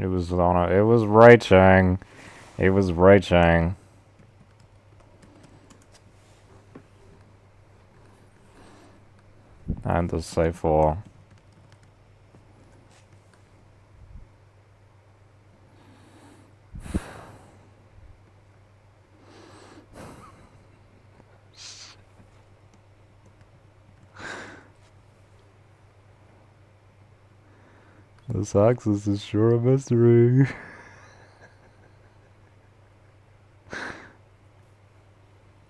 It was on a, it was raging. It was raging. And the C4. This axis is sure a mystery.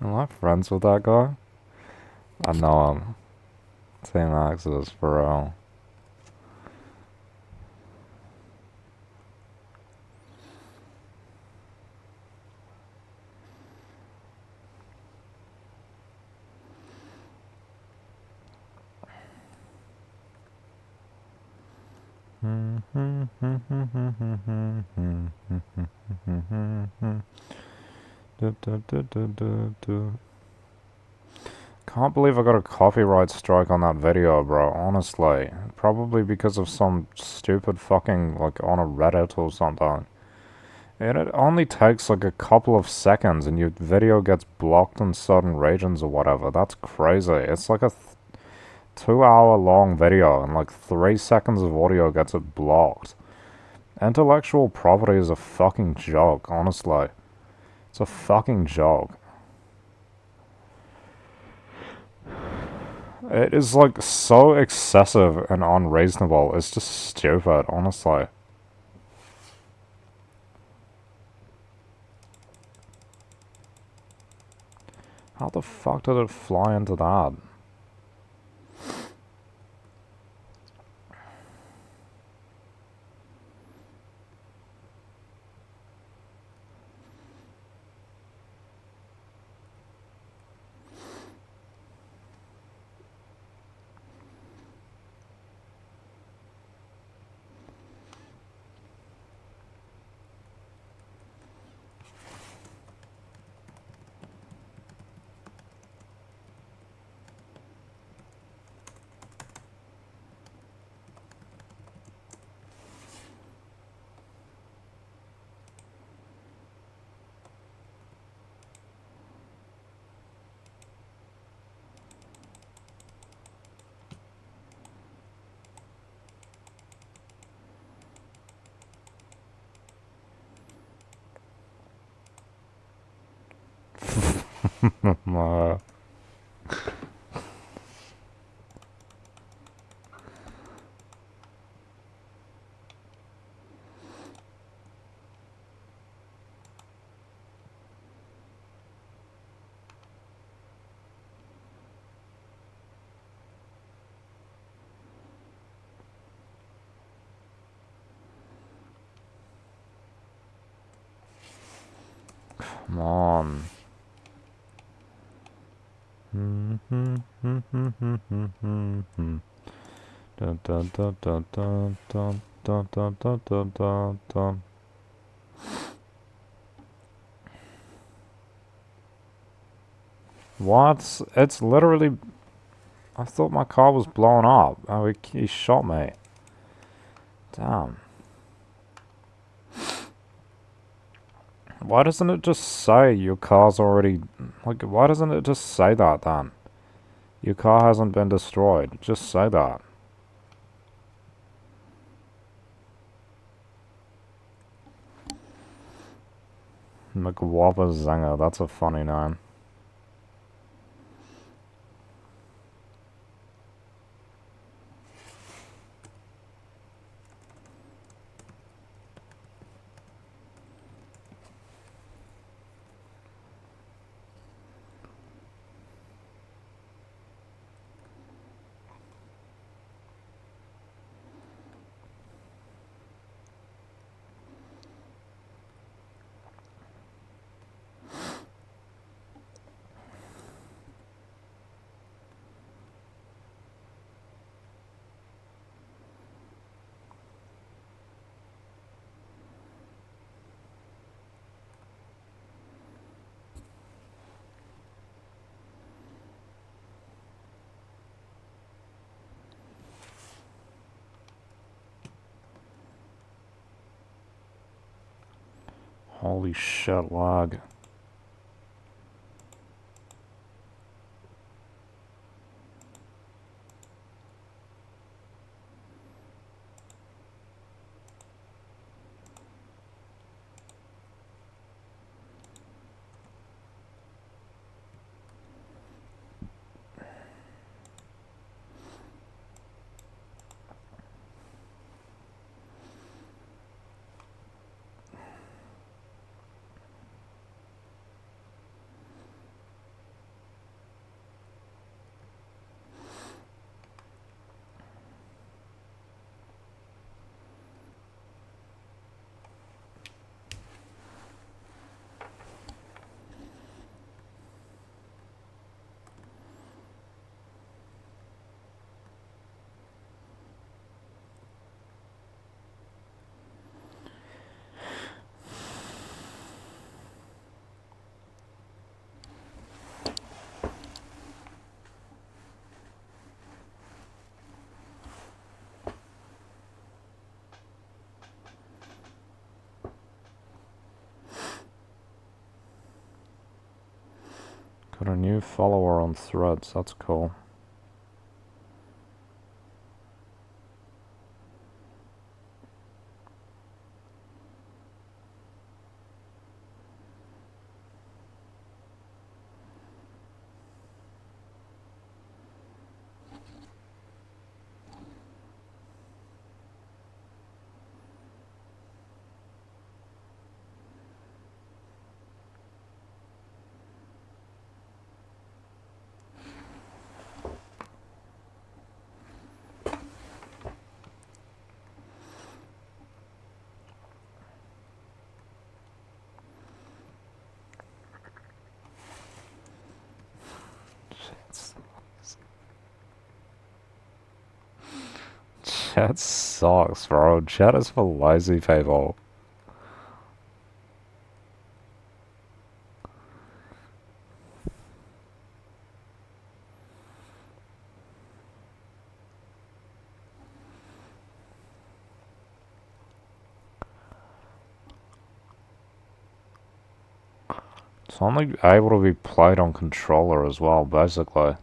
Am I friends with that guy? I know him. Same axis, for real. Can't believe I got a copyright strike on that video, bro, honestly. Probably because of some stupid fucking, like, on a Reddit or something. And it only takes like a couple of seconds and your video gets blocked in certain regions or whatever. That's crazy. It's like a 2 hour long video and like 3 seconds of audio gets it blocked. Intellectual property is a fucking joke, honestly. It's a fucking joke. It is like so excessive and unreasonable. It's just stupid, honestly. How the fuck did it fly into that? Come on. Dun, dun, dun, dun, dun, dun, dun, dun, dun, dun, dun, dun. What? It's literally... I thought my car was blown up. Oh, he shot me. Damn. Why doesn't it just say your car's already... Like, why doesn't it just say that then? Your car hasn't been destroyed. Just say that. McWhopper Zinger, that's a funny name. Holy shit, lag. Got a new follower on Threads, that's cool. Chat sucks, bro. Chat is for lazy people. It's only able to be played on controller as well, basically.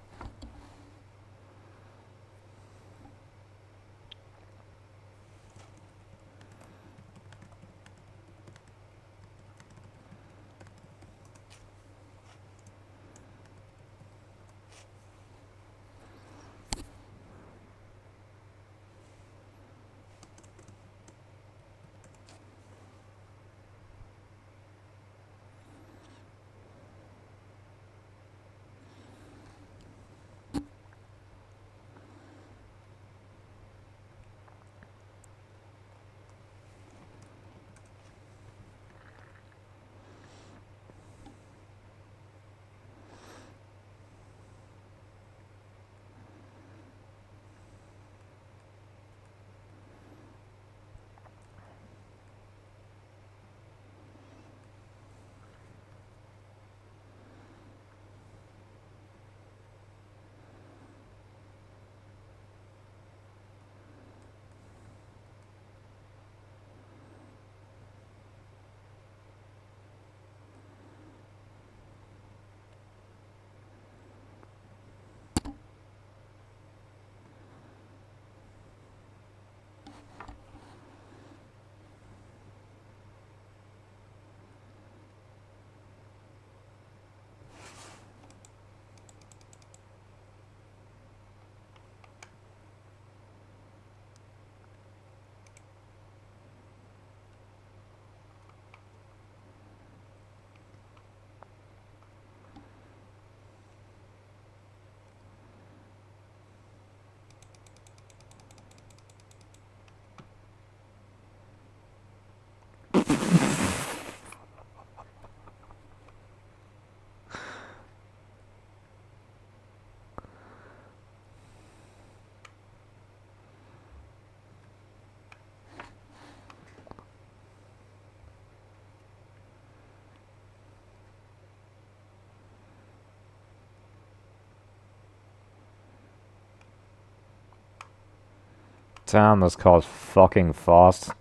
Damn, this car's fucking fast.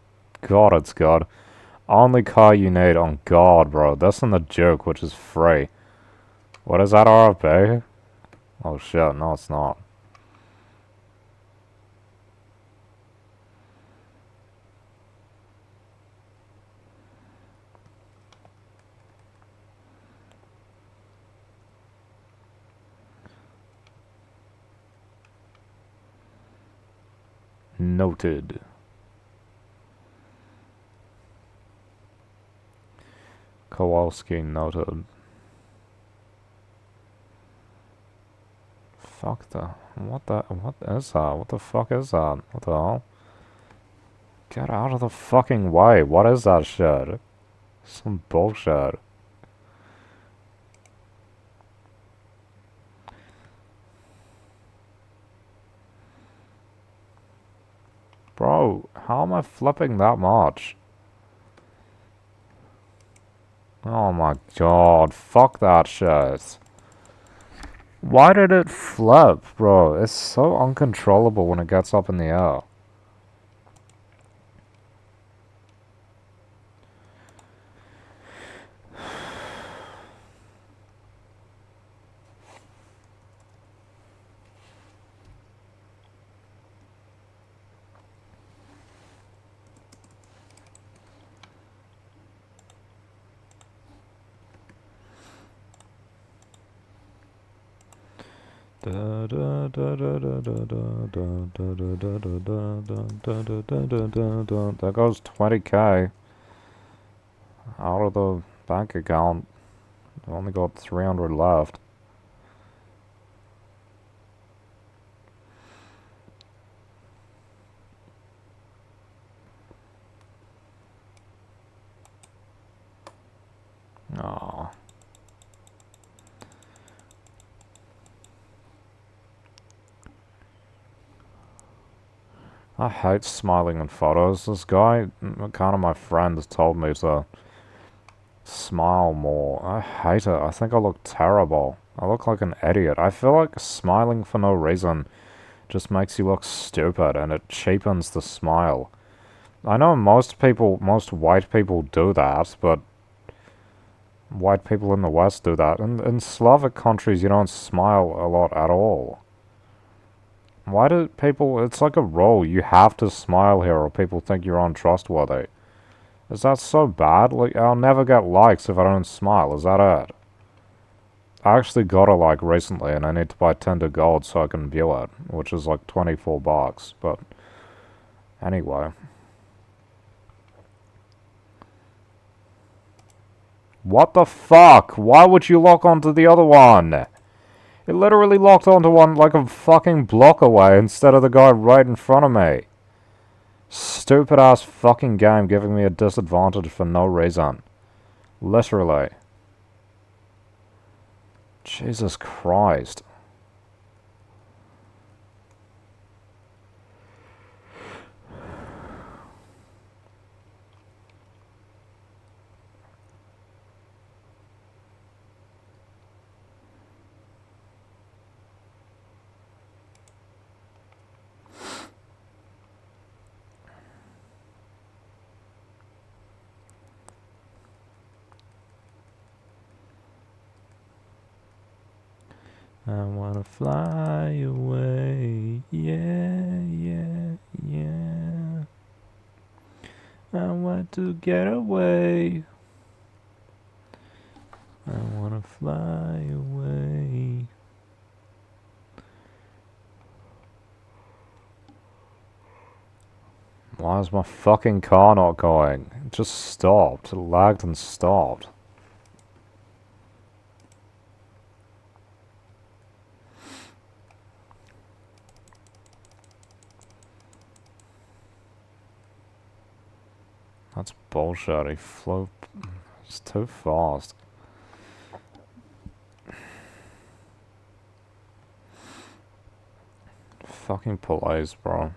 God, it's good. Only car you need on God, bro. That's in the Juke, which is free. What is that, RFB? Oh shit, no it's not. Noted. Kowalski noted. Fuck the... what is that? What the fuck is that? What the hell? Get out of the fucking way. What is that shit? Some bullshit. Bro, how am I flipping that much? Oh my god, fuck that shit. Why did it flip, bro? It's so uncontrollable when it gets up in the air. There goes 20k out of the bank account. I only got 300 left. Aww. I hate smiling in photos. This guy, kind of my friend, has told me to smile more. I hate it. I think I look terrible. I look like an idiot. I feel like smiling for no reason just makes you look stupid and it cheapens the smile. I know most white people do that, but white people in the West do that. In Slavic countries, you don't smile a lot at all. Why do people... it's like a rule. You have to smile here or people think you're untrustworthy. Is that so bad? Like, I'll never get likes if I don't smile. Is that it? I actually got a like recently and I need to buy Tinder Gold so I can view it, which is like 24 bucks, but anyway. What the fuck? Why would you lock onto the other one? It literally locked onto one like a fucking block away instead of the guy right in front of me. Stupid ass fucking game giving me a disadvantage for no reason. Literally. Jesus Christ. I wanna fly away, yeah, yeah, yeah. I want to get away. I wanna fly away. Why is my fucking car not going? It just stopped. It lagged and stopped. That's bullshit. He flew... it's too fast. Fucking police, bro.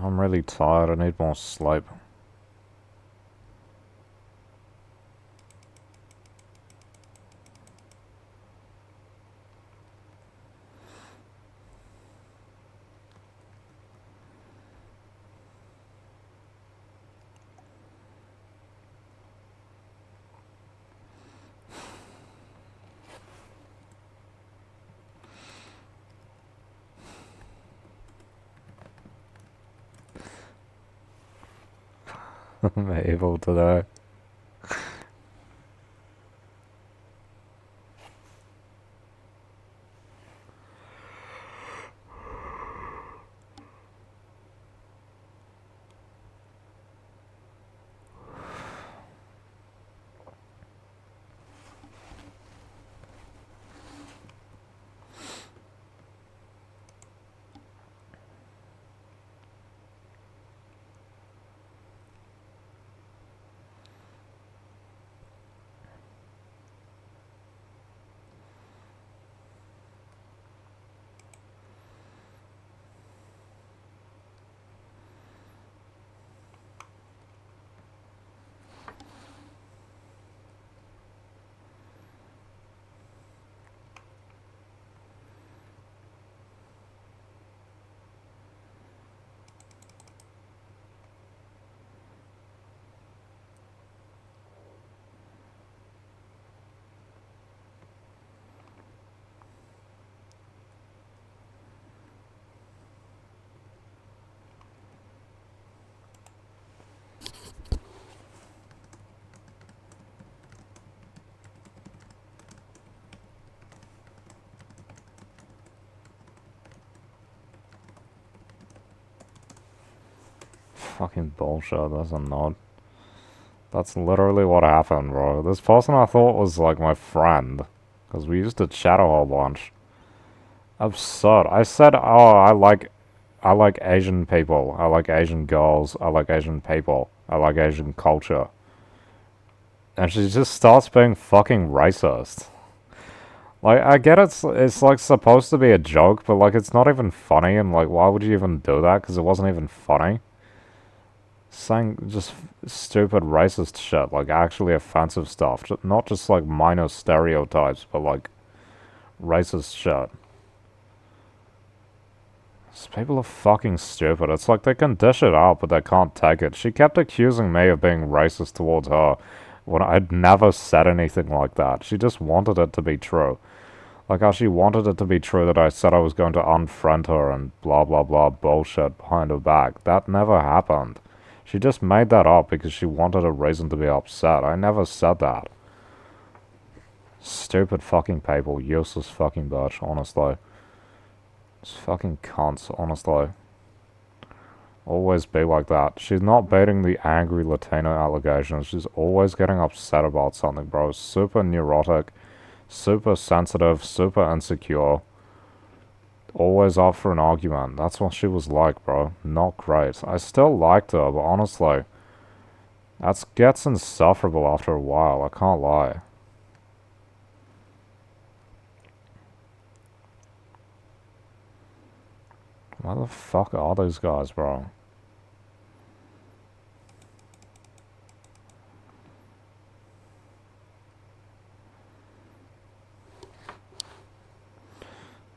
I'm really tired. I need more sleep. I'm evil today. Fucking bullshit, that's a nod. That's literally what happened, bro. This person I thought was like my friend, because we used to chat a whole bunch. Absurd. I said, oh, I like Asian people. I like Asian girls. I like Asian people. I like Asian culture. And she just starts being fucking racist. Like, I get it's like supposed to be a joke, but like it's not even funny, and like why would you even do that? Because it wasn't even funny. Saying just stupid racist shit, like actually offensive stuff, not just like minor stereotypes, but like racist shit. These people are fucking stupid. It's like they can dish it out, but they can't take it. She kept accusing me of being racist towards her when I'd never said anything like that. She just wanted it to be true. Like how she wanted it to be true that I said I was going to unfriend her and blah blah blah bullshit behind her back. That never happened. She just made that up because she wanted a reason to be upset. I never said that. Stupid fucking people. Useless fucking bitch, honestly. It's fucking cunts, honestly. Always be like that. She's not baiting the angry Latino allegations. She's always getting upset about something, bro. Super neurotic, super sensitive, super insecure. Always up for an argument. That's what she was like, bro. Not great. I still liked her, but honestly, that gets insufferable after a while. I can't lie. Where the fuck are those guys, bro?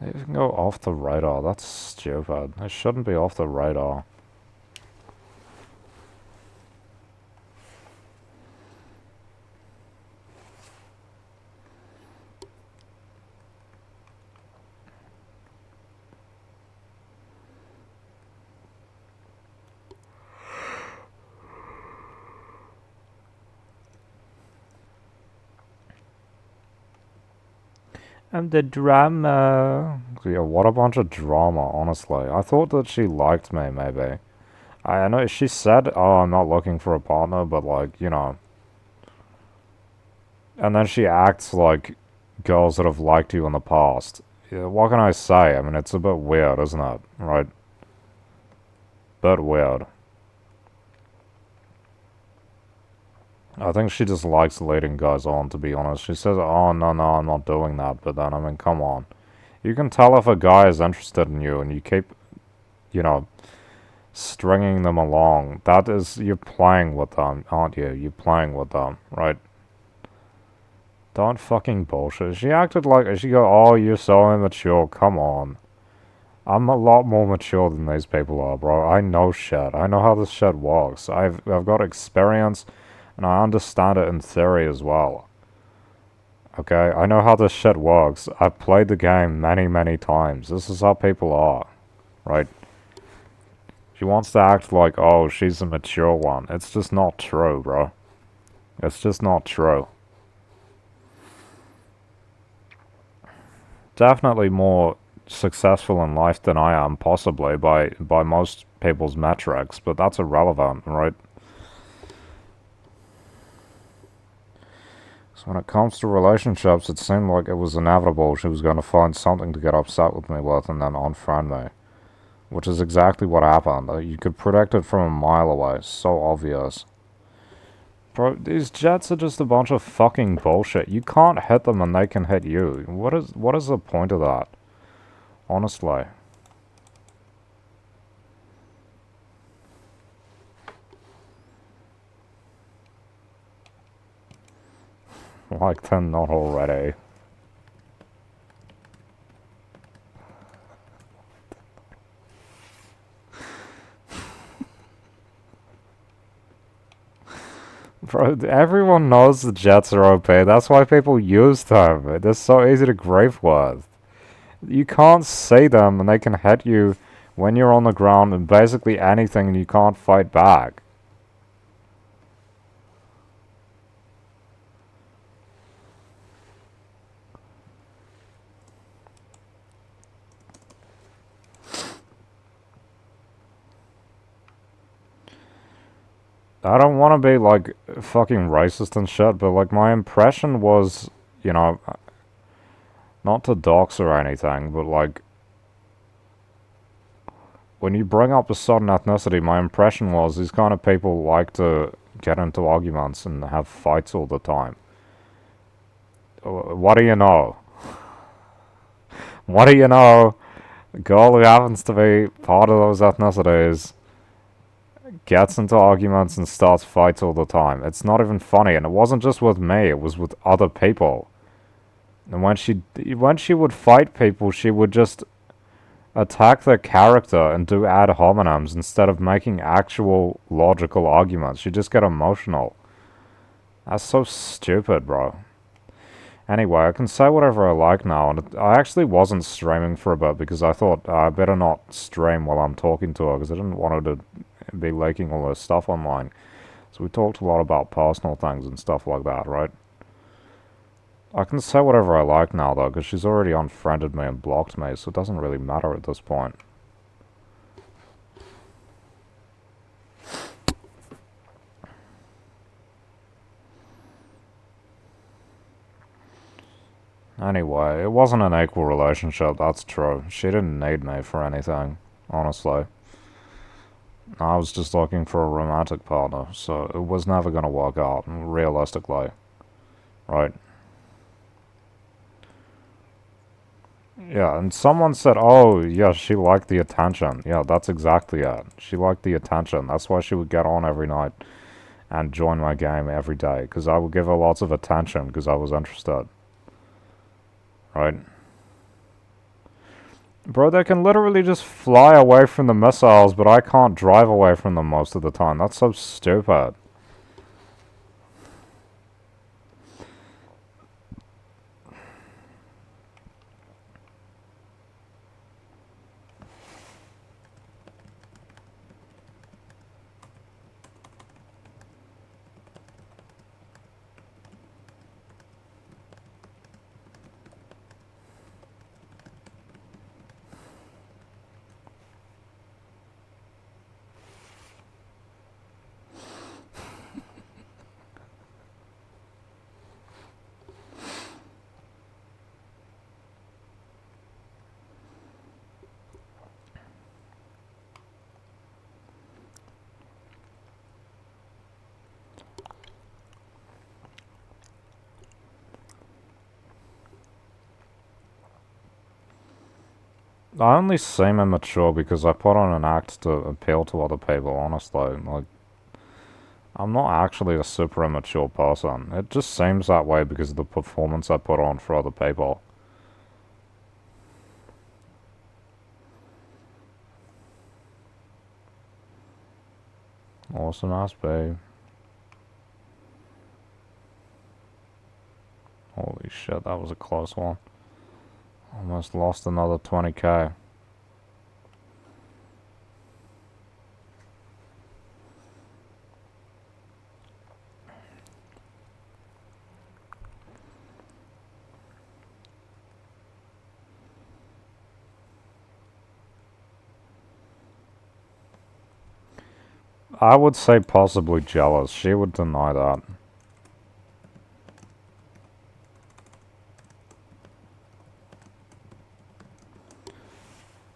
They can go off the radar. That's stupid. They shouldn't be off the radar. And the drama. Yeah, what a bunch of drama, honestly. I thought that she liked me, maybe. I know she said, oh, I'm not looking for a partner, but like, you know. And then she acts like girls that have liked you in the past. Yeah, what can I say? I mean, it's a bit weird, isn't it? Right? Bit weird. I think she just likes leading guys on, to be honest. She says, oh, no, no, I'm not doing that. But then, I mean, come on. You can tell if a guy is interested in you and you keep, you know, stringing them along. That is, you're playing with them, aren't you? You're playing with them, right? Don't fucking bullshit. She acted like, she go, oh, you're so immature. Come on. I'm a lot more mature than these people are, bro. I know shit. I know how this shit works. I've got experience, and I understand it in theory as well. Okay, I know how this shit works. I've played the game many, many times. This is how people are, right? He wants to act like, oh, she's a mature one. It's just not true, bro. It's just not true. Definitely more successful in life than I am, possibly, by most people's metrics, but that's irrelevant, right? So when it comes to relationships, it seemed like it was inevitable she was going to find something to get upset with me with and then unfriend me. Which is exactly what happened. You could predict it from a mile away. So obvious. Bro, these jets are just a bunch of fucking bullshit. You can't hit them and they can hit you. What is the point of that? Honestly. Like they're not already. Bro, everyone knows the jets are OP. That's why people use them. They're so easy to grief with. You can't see them and they can hit you when you're on the ground and basically anything and you can't fight back. I don't want to be like fucking racist and shit, but like my impression was, you know, not to dox or anything, but like when you bring up a certain ethnicity, my impression was these kind of people like to get into arguments and have fights all the time. What do you know? What do you know? A girl who happens to be part of those ethnicities gets into arguments and starts fights all the time. It's not even funny, and it wasn't just with me, it was with other people. And when she would fight people, she would just attack their character and do ad hominems instead of making actual logical arguments. She'd just get emotional. That's so stupid, bro. Anyway, I can say whatever I like now, and I actually wasn't streaming for a bit because I thought I better not stream while I'm talking to her because I didn't want her to be leaking all her stuff online. So we talked a lot about personal things and stuff like that, right? I can say whatever I like now, though, because she's already unfriended me and blocked me, so it doesn't really matter at this point. Anyway, it wasn't an equal relationship, that's true. She didn't need me for anything, honestly. I was just looking for a romantic partner, so it was never going to work out, realistically. Right? Yeah, and someone said, oh, yeah, she liked the attention. Yeah, that's exactly it. She liked the attention. That's why she would get on every night and join my game every day, because I would give her lots of attention because I was interested. Right? Bro, they can literally just fly away from the missiles, but I can't drive away from them most of the time. That's so stupid. I only seem immature because I put on an act to appeal to other people, honestly. Like, I'm not actually a super immature person. It just seems that way because of the performance I put on for other people. Awesome ass babe. Holy shit, that was a close one. Almost lost another 20k. I would say possibly jealous. She would deny that.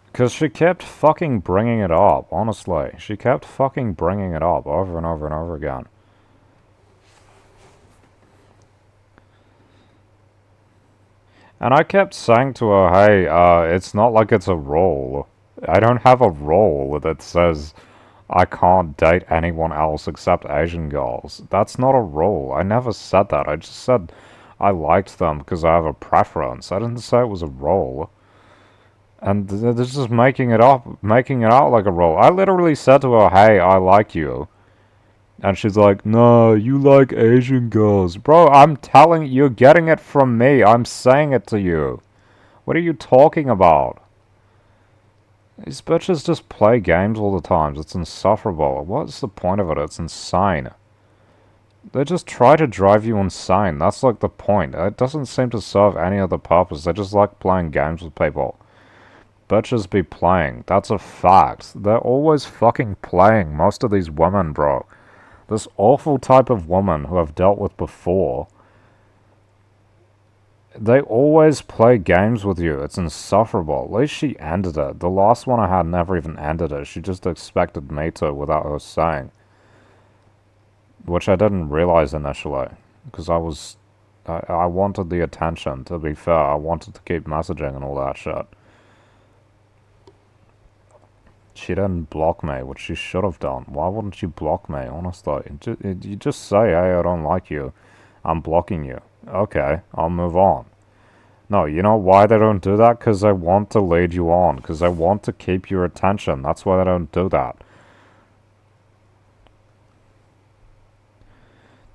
Because she kept fucking bringing it up, honestly. She kept fucking bringing it up over and over and over again. And I kept saying to her, hey, it's not like it's a rule. I don't have a rule that says I can't date anyone else except Asian girls. That's not a rule. I never said that. I just said I liked them because I have a preference. I didn't say it was a rule. And they're just making it up, making it out like a role. I literally said to her, hey, I like you. And she's like, no, you like Asian girls. Bro, I'm telling you, you're getting it from me. I'm saying it to you. What are you talking about? These bitches just play games all the time. It's insufferable. What's the point of it? It's insane. They just try to drive you insane. That's like the point. It doesn't seem to serve any other purpose. They just like playing games with people. Bitches be playing. That's a fact. They're always fucking playing, most of these women, bro. This awful type of woman who I've dealt with before, they always play games with you. It's insufferable. At least she ended it. The last one I had never even ended it. She just expected me to without her saying. Which I didn't realize initially. Because I wanted the attention, to be fair. I wanted to keep messaging and all that shit. She didn't block me, which she should have done. Why wouldn't you block me, honestly? You just say, hey, I don't like you. I'm blocking you. Okay, I'll move on. No, you know why they don't do that? Because they want to lead you on. Because they want to keep your attention. That's why they don't do that.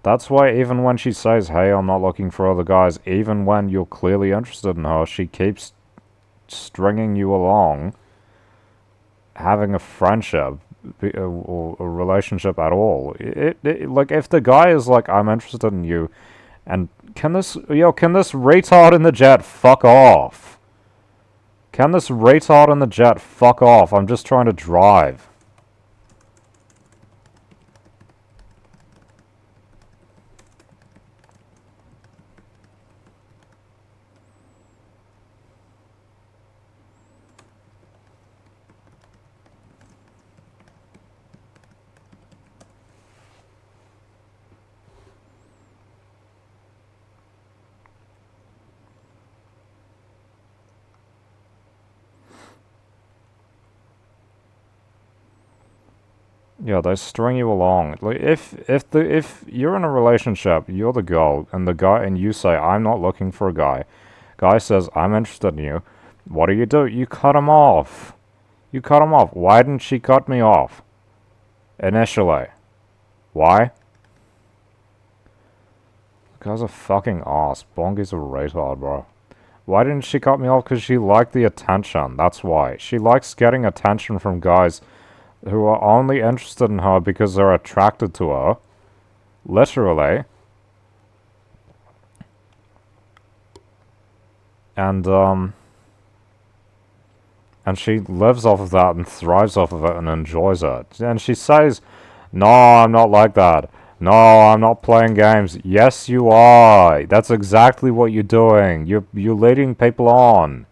That's why even when she says, hey, I'm not looking for other guys, even when you're clearly interested in her, she keeps stringing you along, having a friendship or a relationship at all. Like, if the guy is like, I'm interested in you, and can this retard in the jet fuck off? Can this retard in the jet fuck off? I'm just trying to drive. Yeah, they string you along. Like, if you're in a relationship, you're the girl, and you say, I'm not looking for a guy. Guy says, I'm interested in you. What do? You cut him off. You cut him off. Why didn't she cut me off? Initially. Why? The guy's a fucking ass. Bongi's a retard, bro. Why didn't she cut me off? Because she liked the attention. That's why. She likes getting attention from guys who are only interested in her because they're attracted to her. Literally. And she lives off of that and thrives off of it and enjoys it. And she says, no, I'm not like that. No, I'm not playing games. Yes, you are. That's exactly what you're doing. You're leading people on.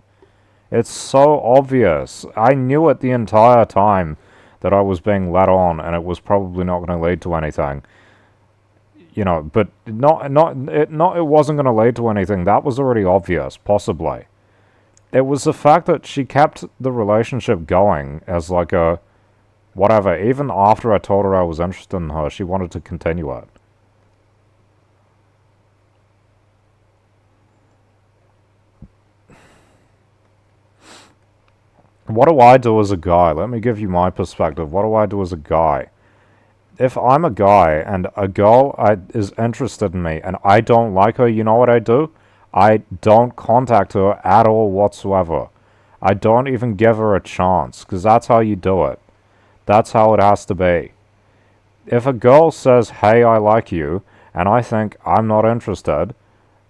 It's so obvious. I knew it the entire time that I was being led on, and it was probably not going to lead to anything. You know, but it wasn't going to lead to anything. That was already obvious, possibly. It was the fact that she kept the relationship going as like a whatever. Even after I told her I was interested in her, she wanted to continue it. What do I do as a guy? Let me give you my perspective. What do I do as a guy? If I'm a guy and a girl is interested in me and I don't like her, you know what I do? I don't contact her at all whatsoever. I don't even give her a chance, because that's how you do it. That's how it has to be. If a girl says, hey, I like you, and I think I'm not interested,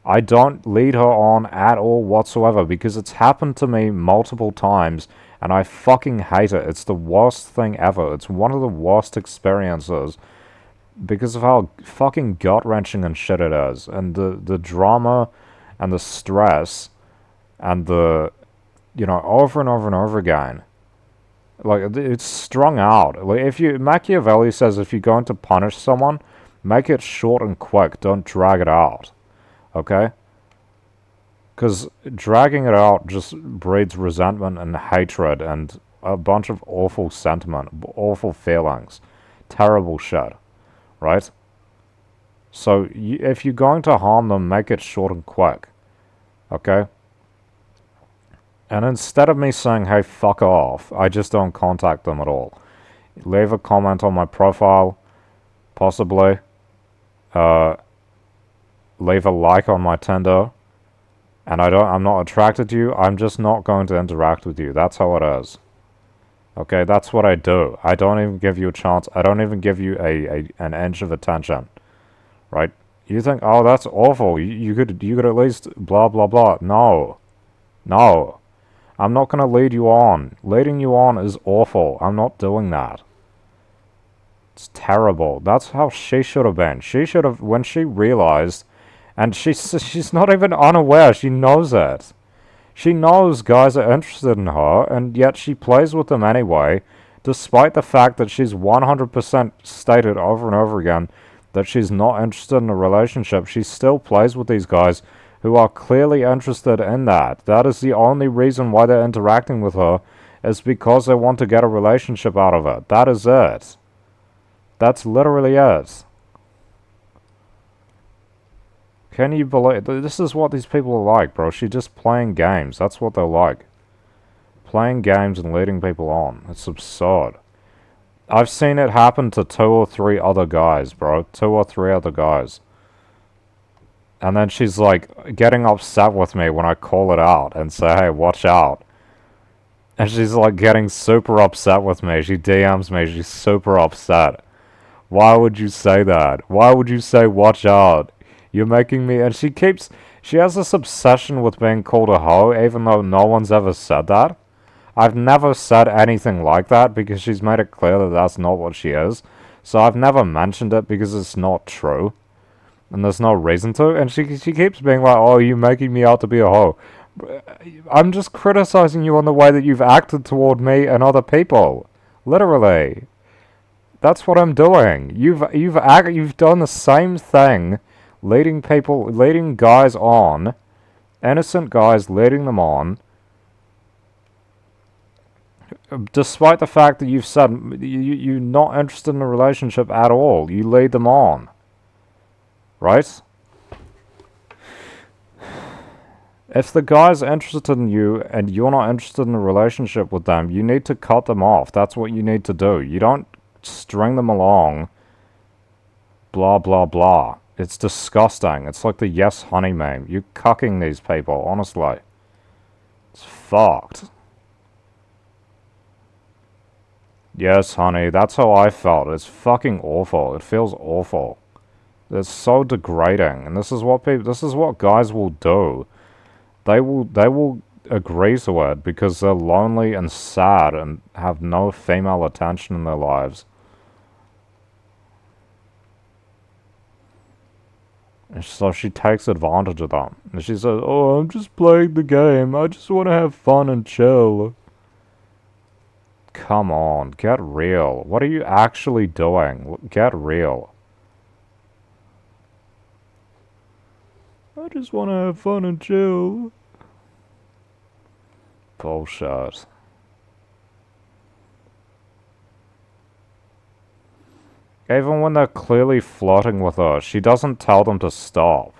I don't lead her on at all whatsoever, because it's happened to me multiple times, And I fucking hate it. It's the worst thing ever. It's one of the worst experiences because of how fucking gut-wrenching and shit it is. And the drama and the stress and the, you know, over and over and over again. Like, it's strung out. Like, if you, Machiavelli says if you're going to punish someone, make it short and quick. Don't drag it out. Okay? Because dragging it out just breeds resentment and hatred and a bunch of awful sentiment, awful feelings. Terrible shit. Right? So, if you're going to harm them, make it short and quick. Okay? And instead of me saying, hey, fuck off, I just don't contact them at all. Leave a comment on my profile, possibly. Leave a like on my Tinder. And I'm not attracted to you, I'm just not going to interact with you. That's how it is. Okay, that's what I do. I don't even give you a chance. I don't even give you an inch of attention. Right? You think, oh, that's awful. You could at least blah, blah, blah. No. No. I'm not going to lead you on. Leading you on is awful. I'm not doing that. It's terrible. That's how she should have been. She should have, when she realized, and she's not even unaware, she knows it. She knows guys are interested in her, and yet she plays with them anyway, despite the fact that she's 100% stated over and over again that she's not interested in a relationship. She still plays with these guys who are clearly interested in that. That is the only reason why they're interacting with her, is because they want to get a relationship out of it. That is it. That's literally it. Can you believe... This is what these people are like, bro. She's just playing games. That's what they're like. Playing games and leading people on. It's absurd. I've seen it happen to 2 or 3 other guys, bro. 2 or 3 other guys. And then she's like getting upset with me when I call it out and say, hey, watch out. And she's like getting super upset with me. She DMs me. She's super upset. Why would you say that? Why would you say watch out? You're making me... And she has this obsession with being called a hoe, even though no one's ever said that. I've never said anything like that because she's made it clear that that's not what she is. So I've never mentioned it because it's not true. And there's no reason to. And she keeps being like, oh, you're making me out to be a hoe. I'm just criticizing you on the way that you've acted toward me and other people. Literally. That's what I'm doing. You've done the same thing, leading guys on, innocent guys, leading them on, despite the fact that you've said you're not interested in a relationship at all. You lead them on. Right? If the guy's interested in you and you're not interested in a relationship with them, you need to cut them off. That's what you need to do. You don't string them along. Blah, blah, blah. It's disgusting. It's like the Yes Honey meme. You're cucking these people, honestly. It's fucked. Yes, honey. That's how I felt. It's fucking awful. It feels awful. It's so degrading, and this is what guys will do. They will agree to it because they're lonely and sad and have no female attention in their lives. And so she takes advantage of them. And she says, oh, I'm just playing the game. I just want to have fun and chill. Come on, get real. What are you actually doing? Get real. I just want to have fun and chill. Bullshit. Even when they're clearly flirting with her, she doesn't tell them to stop.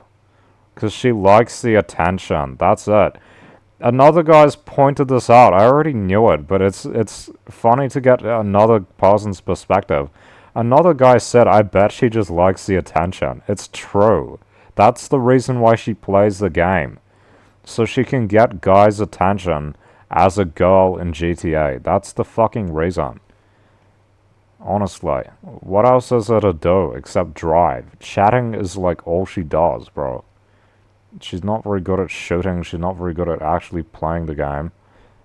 Because she likes the attention. That's it. Another guy's pointed this out. I already knew it, but it's funny to get another person's perspective. Another guy said, I bet she just likes the attention. It's true. That's the reason why she plays the game. So she can get guys' attention as a girl in GTA. That's the fucking reason. Honestly. What else is there to do except drive? Chatting is like all she does, bro. She's not very good at shooting. She's not very good at actually playing the game.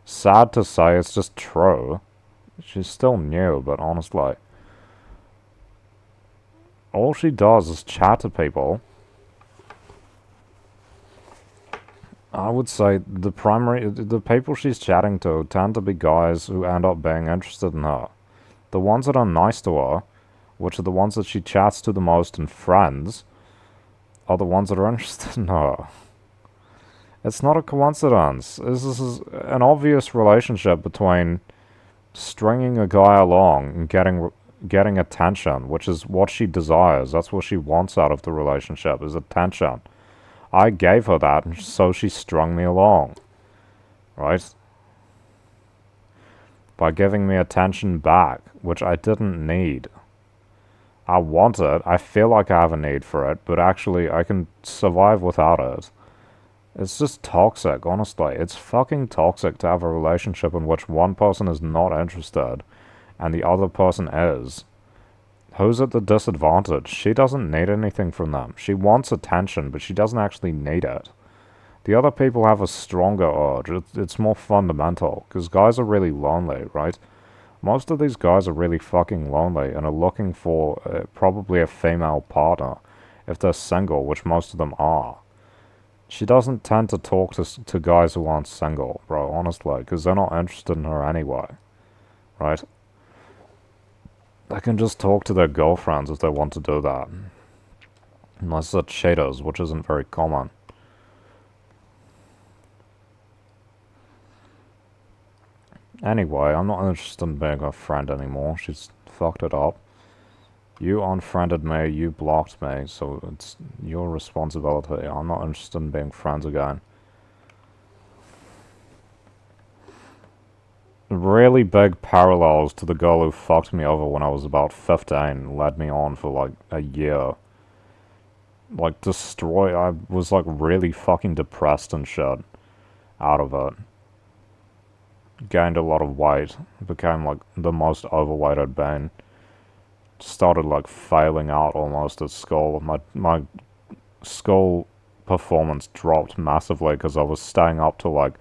Sad to say, it's just true. She's still new, but honestly, all she does is chat to people. I would say the people she's chatting to tend to be guys who end up being interested in her. The ones that are nice to her, which are the ones that she chats to the most and friends, are the ones that are interested in her. It's not a coincidence. This is an obvious relationship between stringing a guy along and getting attention, which is what she desires. That's what she wants out of the relationship, is attention. I gave her that, and so she strung me along, right? By giving me attention back, which I didn't need. I want it, I feel like I have a need for it, but actually I can survive without it. It's just toxic, honestly. It's fucking toxic to have a relationship in which one person is not interested and the other person is. Who's at the disadvantage? She doesn't need anything from them. She wants attention, but she doesn't actually need it. The other people have a stronger urge. It's more fundamental, because guys are really lonely, right? Most of these guys are really fucking lonely and are looking for probably a female partner, if they're single, which most of them are. She doesn't tend to talk to guys who aren't single, bro, honestly, because they're not interested in her anyway, right? They can just talk to their girlfriends if they want to do that. Unless they're cheaters, which isn't very common. Anyway, I'm not interested in being her friend anymore. She's fucked it up. You unfriended me, you blocked me, so it's your responsibility. I'm not interested in being friends again. Really big parallels to the girl who fucked me over when I was about 15 and led me on for like a year. Like, I was like really fucking depressed and shit out of it. Gained a lot of weight. Became like the most overweight I'd been. Started like failing out almost at school. My school performance dropped massively because I was staying up till like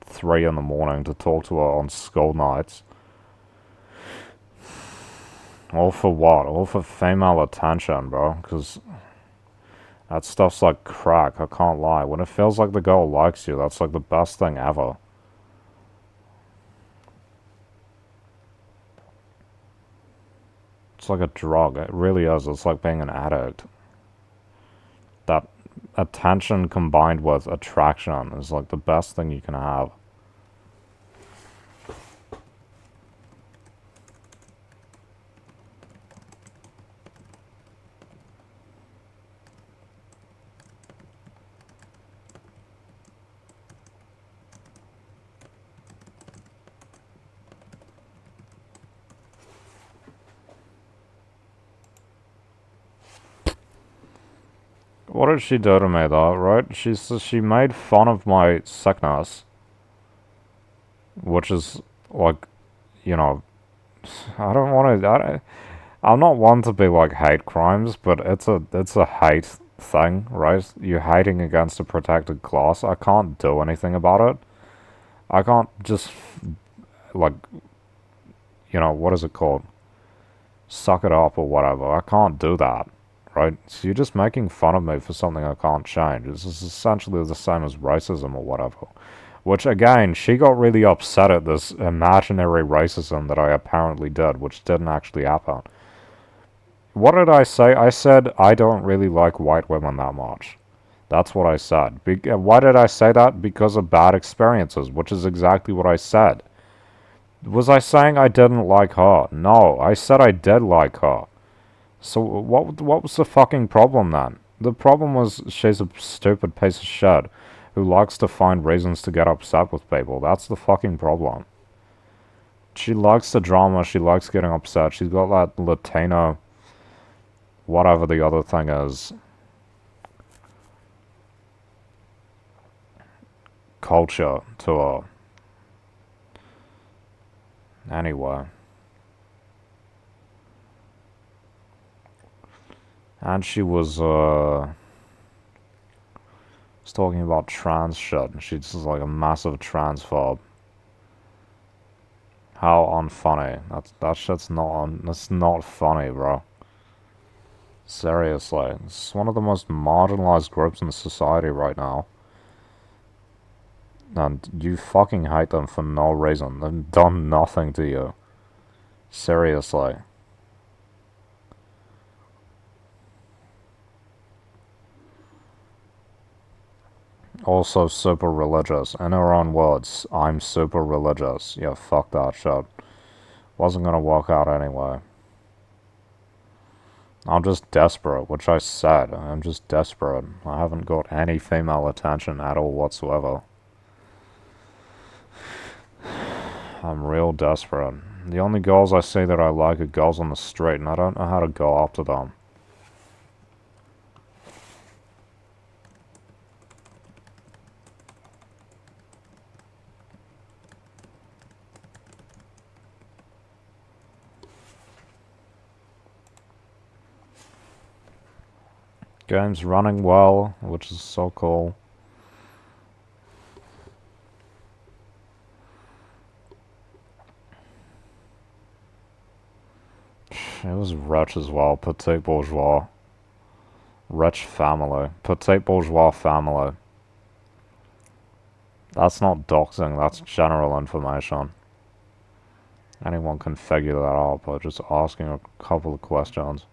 3 in the morning to talk to her on school nights. All for what? All for female attention, bro. Because that stuff's like crack, I can't lie. When it feels like the girl likes you, that's like the best thing ever. It's like a drug. It really is. It's like being an addict. That attention combined with attraction is like the best thing you can have. What did she do to me though, right? She made fun of my sickness, which is like, you know, I don't want to. I'm not one to be like hate crimes, but it's a hate thing, right? You're hating against a protected class. I can't do anything about it. I can't just like, what is it called? Suck it up or whatever. I can't do that, right? So you're just making fun of me for something I can't change. This is essentially the same as racism or whatever. Which again, she got really upset at this imaginary racism that I apparently did, which didn't actually happen. What did I say? I said I don't really like white women that much. That's what I said. Why did I say that? Because of bad experiences, which is exactly what I said. Was I saying I didn't like her? No, I said I did like her. So what was the fucking problem then? The problem was she's a stupid piece of shit who likes to find reasons to get upset with people. That's the fucking problem. She likes the drama, she likes getting upset. She's got that Latino, whatever the other thing is, culture to her. Anyway. And she was talking about trans shit. She's just like a massive transphobe. How unfunny. That shit's that's not funny, bro. Seriously. It's one of the most marginalized groups in society right now. And you fucking hate them for no reason. They've done nothing to you. Seriously. Also super religious. In her own words, I'm super religious. Yeah, fuck that shit. Wasn't gonna work out anyway. I'm just desperate, which I said. I'm just desperate. I haven't got any female attention at all whatsoever. I'm real desperate. The only girls I see that I like are girls on the street, and I don't know how to go up to them. Game's running well, which is so cool. It was rich as well, petit bourgeois. Rich family. Petit bourgeois family. That's not doxing, that's general information. Anyone can figure that out by just asking a couple of questions.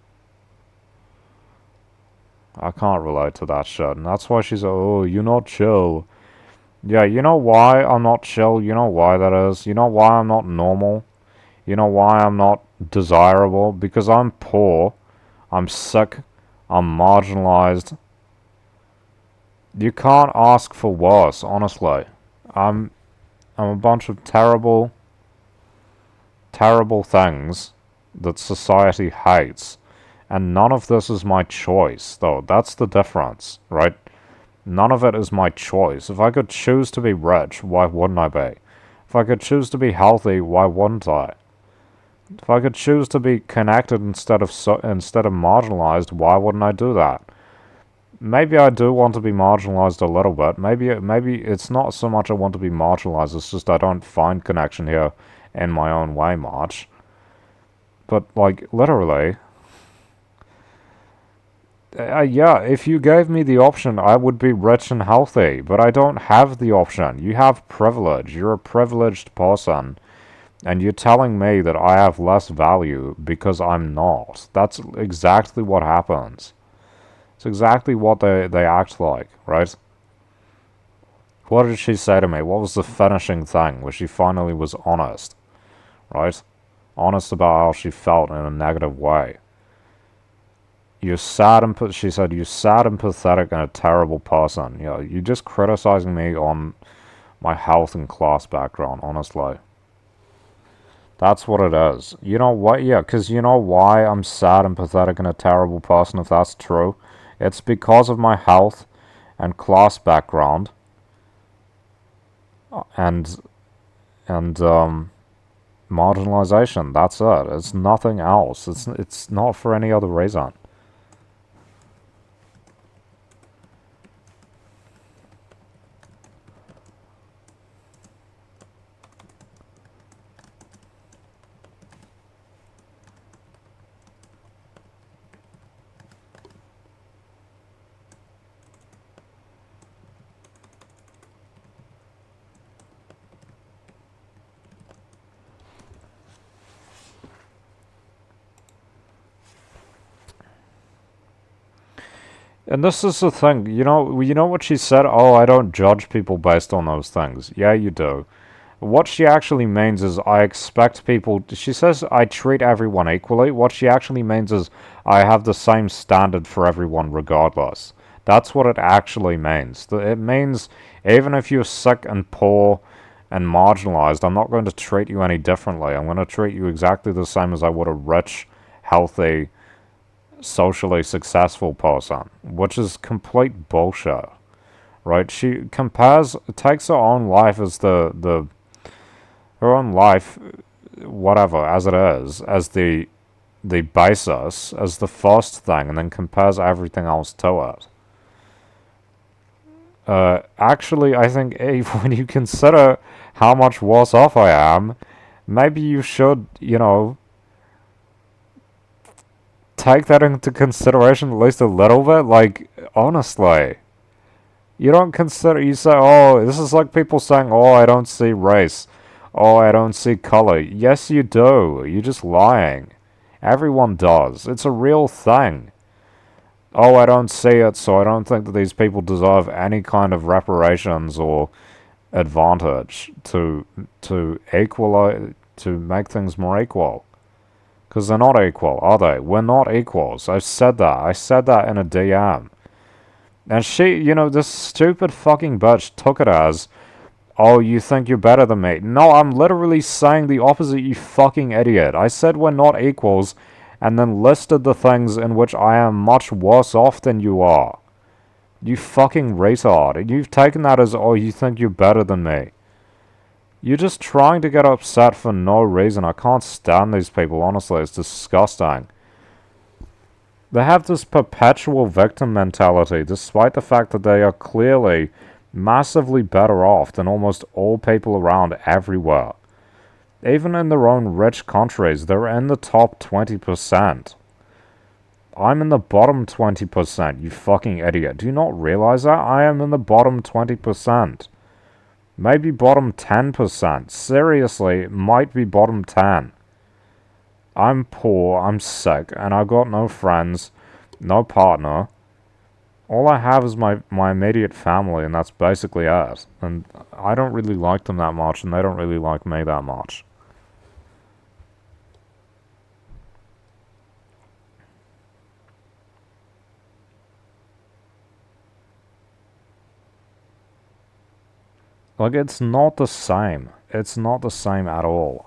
I can't relate to that shit, and that's why she's like, oh, you're not chill. Yeah, you know why I'm not chill? You know why that is? You know why I'm not normal? You know why I'm not desirable? Because I'm poor, I'm sick, I'm marginalized. You can't ask for worse, honestly. I'm a bunch of terrible, terrible things that society hates. And none of this is my choice, though. That's the difference, right? None of it is my choice. If I could choose to be rich, why wouldn't I be? If I could choose to be healthy, why wouldn't I? If I could choose to be connected instead of marginalized, why wouldn't I do that? Maybe I do want to be marginalized a little bit. Maybe it's not so much I want to be marginalized. It's just I don't find connection here in my own way much. But like literally, yeah, if you gave me the option, I would be rich and healthy. But I don't have the option. You have privilege. You're a privileged person. And you're telling me that I have less value because I'm not. That's exactly what happens. It's exactly what they act like, right? What did she say to me? What was the finishing thing where she finally was honest, right? Honest about how she felt in a negative way. You're sad and she said, you're sad and pathetic and a terrible person. You know, you're just criticizing me on my health and class background, honestly. That's what it is. You know what? Yeah, because you know why I'm sad and pathetic and a terrible person if that's true? It's because of my health and class background and marginalization. That's it. It's nothing else. It's not for any other reason. And this is the thing, you know what she said? Oh, I don't judge people based on those things. Yeah, you do. What she actually means is I expect people. She says I treat everyone equally. What she actually means is I have the same standard for everyone regardless. That's what it actually means. It means even if you're sick and poor and marginalized, I'm not going to treat you any differently. I'm going to treat you exactly the same as I would a rich, healthy, socially successful person, which is complete bullshit, right? She takes her own life as her own life, whatever, as it is, as the basis, as the first thing, and then compares everything else to it. Actually, I think when you consider how much worse off I am, maybe you should, you know, take that into consideration at least a little bit. Like, honestly. You don't consider, you say, oh, this is like people saying, oh, I don't see race. Oh, I don't see color. Yes, you do. You're just lying. Everyone does. It's a real thing. Oh, I don't see it, so I don't think that these people deserve any kind of reparations or advantage to equalize, to make things more equal. Because they're not equal, are they? We're not equals. I've said that. I said that in a DM. And she, you know, this stupid fucking bitch took it as, oh, you think you're better than me. No, I'm literally saying the opposite, you fucking idiot. I said we're not equals, and then listed the things in which I am much worse off than you are. You fucking retard. You've taken that as, oh, you think you're better than me. You're just trying to get upset for no reason. I can't stand these people, honestly. It's disgusting. They have this perpetual victim mentality, despite the fact that they are clearly massively better off than almost all people around everywhere. Even in their own rich countries, they're in the top 20%. I'm in the bottom 20%, you fucking idiot. Do you not realize that? I am in the bottom 20%. Maybe bottom 10%. Seriously, it might be bottom 10. I'm poor, I'm sick, and I've got no friends, no partner. All I have is my immediate family, and that's basically it. And I don't really like them that much, and they don't really like me that much. Like, it's not the same. It's not the same at all.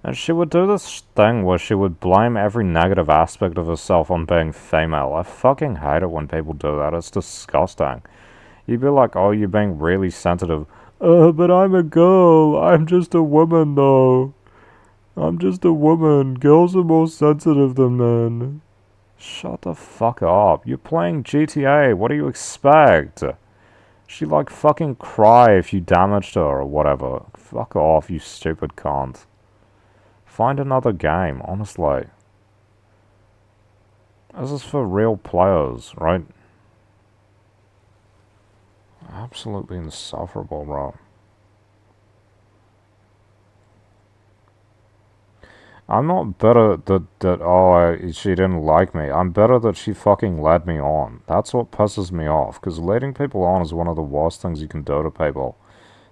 And she would do this thing where she would blame every negative aspect of herself on being female. I fucking hate it when people do that. It's disgusting. You'd be like, oh, you're being really sensitive. But I'm a girl. I'm just a woman, though. I'm just a woman. Girls are more sensitive than men. Shut the fuck up. You're playing GTA. What do you expect? She'd like fucking cry if you damaged her or whatever. Fuck off, you stupid cunt. Find another game, honestly. This is for real players, right? Absolutely insufferable, bro. I'm not better that she didn't like me. I'm better that she fucking led me on. That's what pisses me off, because leading people on is one of the worst things you can do to people.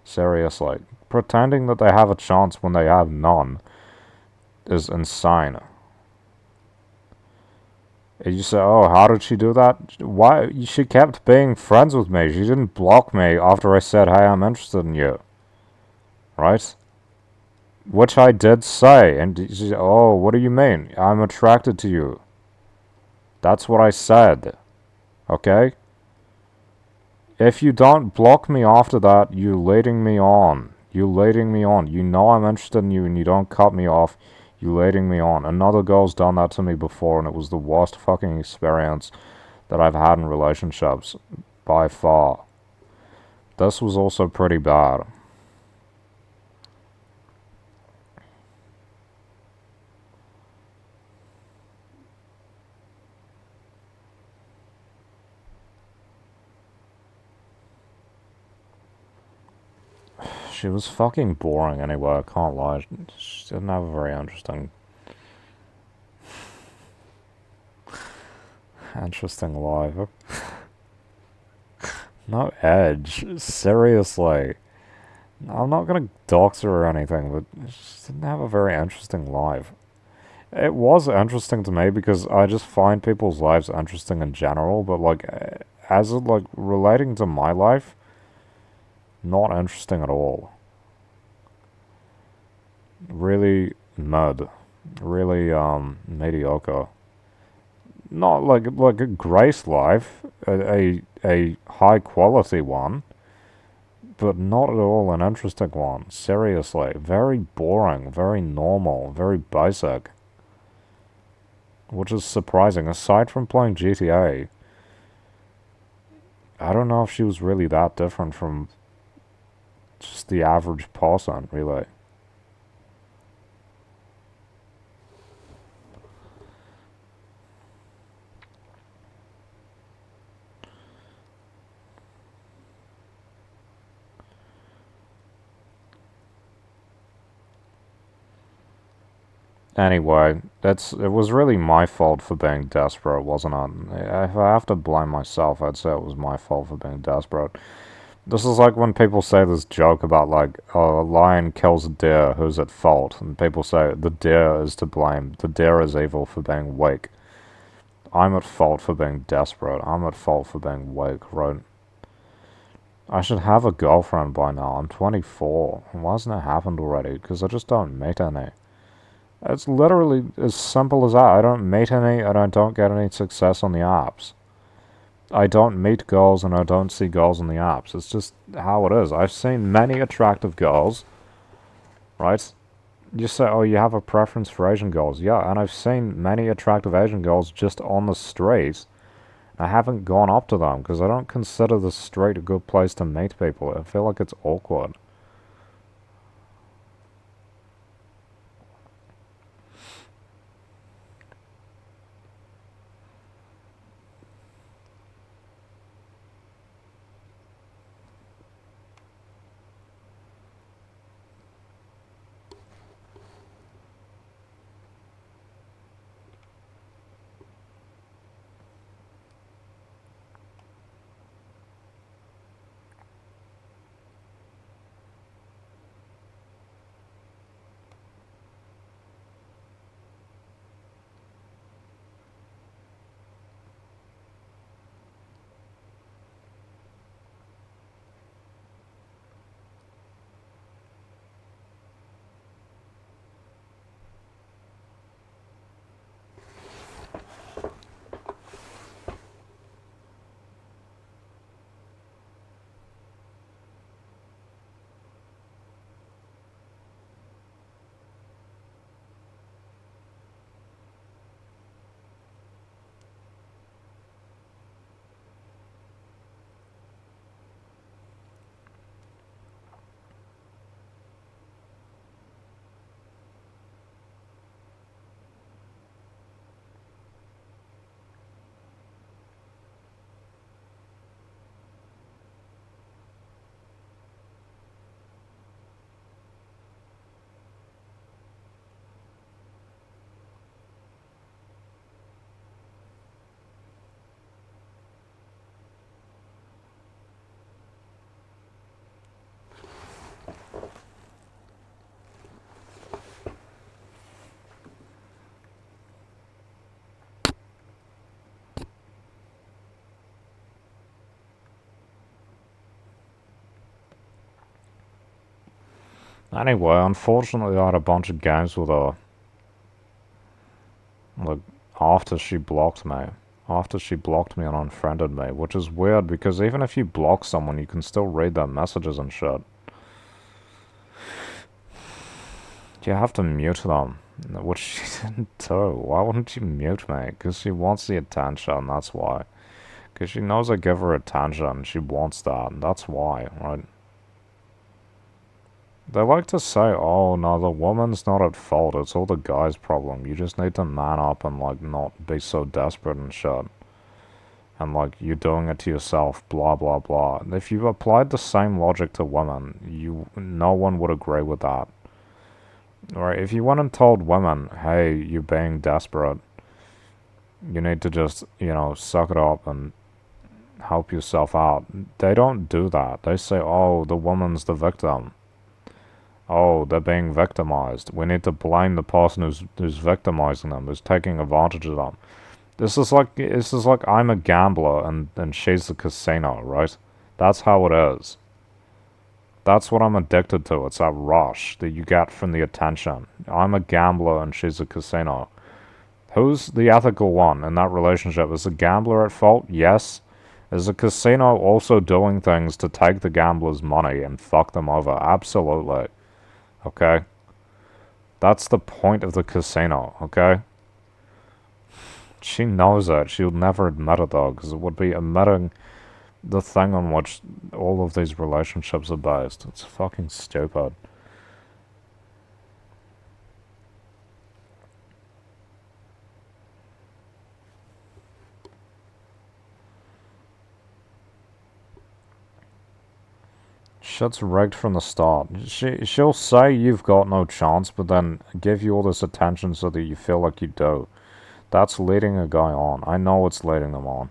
Seriously. Pretending that they have a chance when they have none is insane. And you say, oh, how did she do that? Why? She kept being friends with me. She didn't block me after I said, hey, I'm interested in you. Right? Which I did say. And she said, oh, what do you mean? I'm attracted to you. That's what I said. Okay? If you don't block me after that, you're leading me on. You're leading me on. You know I'm interested in you and you don't cut me off. You're leading me on. Another girl's done that to me before and it was the worst fucking experience that I've had in relationships. By far. This was also pretty bad. She was fucking boring anyway, I can't lie. She didn't have a very interesting life. No edge. Seriously. I'm not gonna dox her or anything, but she didn't have a very interesting life. It was interesting to me because I just find people's lives interesting in general, but like, as it like relating to my life, not interesting at all. Really mud. Really, mediocre. Not like a great life, a high quality one, but not at all an interesting one. Seriously, very boring, very normal, very basic, which is surprising. Aside from playing GTA, I don't know if she was really that different from just the average person, really. Anyway, it was really my fault for being desperate, wasn't it? If I have to blame myself, I'd say it was my fault for being desperate. This is like when people say this joke about like, oh, a lion kills a deer, who's at fault? And people say the deer is to blame. The deer is evil for being weak. I'm at fault for being desperate. I'm at fault for being weak, right? I should have a girlfriend by now. I'm 24. Why hasn't it happened already? Because I just don't meet any. It's literally as simple as that. I don't meet any and I don't get any success on the apps. I don't meet girls and I don't see girls on the apps. It's just how it is. I've seen many attractive girls, right? You say, oh, you have a preference for Asian girls. Yeah, and I've seen many attractive Asian girls just on the street. I haven't gone up to them because I don't consider the street a good place to meet people. I feel like it's awkward. Anyway, unfortunately, I had a bunch of games with her, like, after she blocked me. After she blocked me and unfriended me, which is weird because even if you block someone, you can still read their messages and shit. You have to mute them, which she didn't do. Why wouldn't you mute me? Because she wants the attention, that's why. Because she knows I give her attention, she wants that, and that's why, right? They like to say, oh no, the woman's not at fault, it's all the guy's problem. You just need to man up and like not be so desperate and shit. And like, you're doing it to yourself, blah blah blah. If you applied the same logic to women, no one would agree with that. Right? If you went and told women, hey, you're being desperate, you need to just, suck it up and help yourself out. They don't do that. They say, oh, the woman's the victim. Oh, they're being victimized. We need to blame the person who's victimizing them, who's taking advantage of them. This is like I'm a gambler and she's the casino, right? That's how it is. That's what I'm addicted to. It's that rush that you get from the attention. I'm a gambler and she's a casino. Who's the ethical one in that relationship? Is the gambler at fault? Yes. Is the casino also doing things to take the gambler's money and fuck them over? Absolutely. Okay? That's the point of the casino, okay? She knows it. She'll never admit it, though, because it would be admitting the thing on which all of these relationships are based. It's fucking stupid. Shit's rigged from the start. She'll say you've got no chance, but then give you all this attention so that you feel like you do. That's leading a guy on. I know it's leading them on.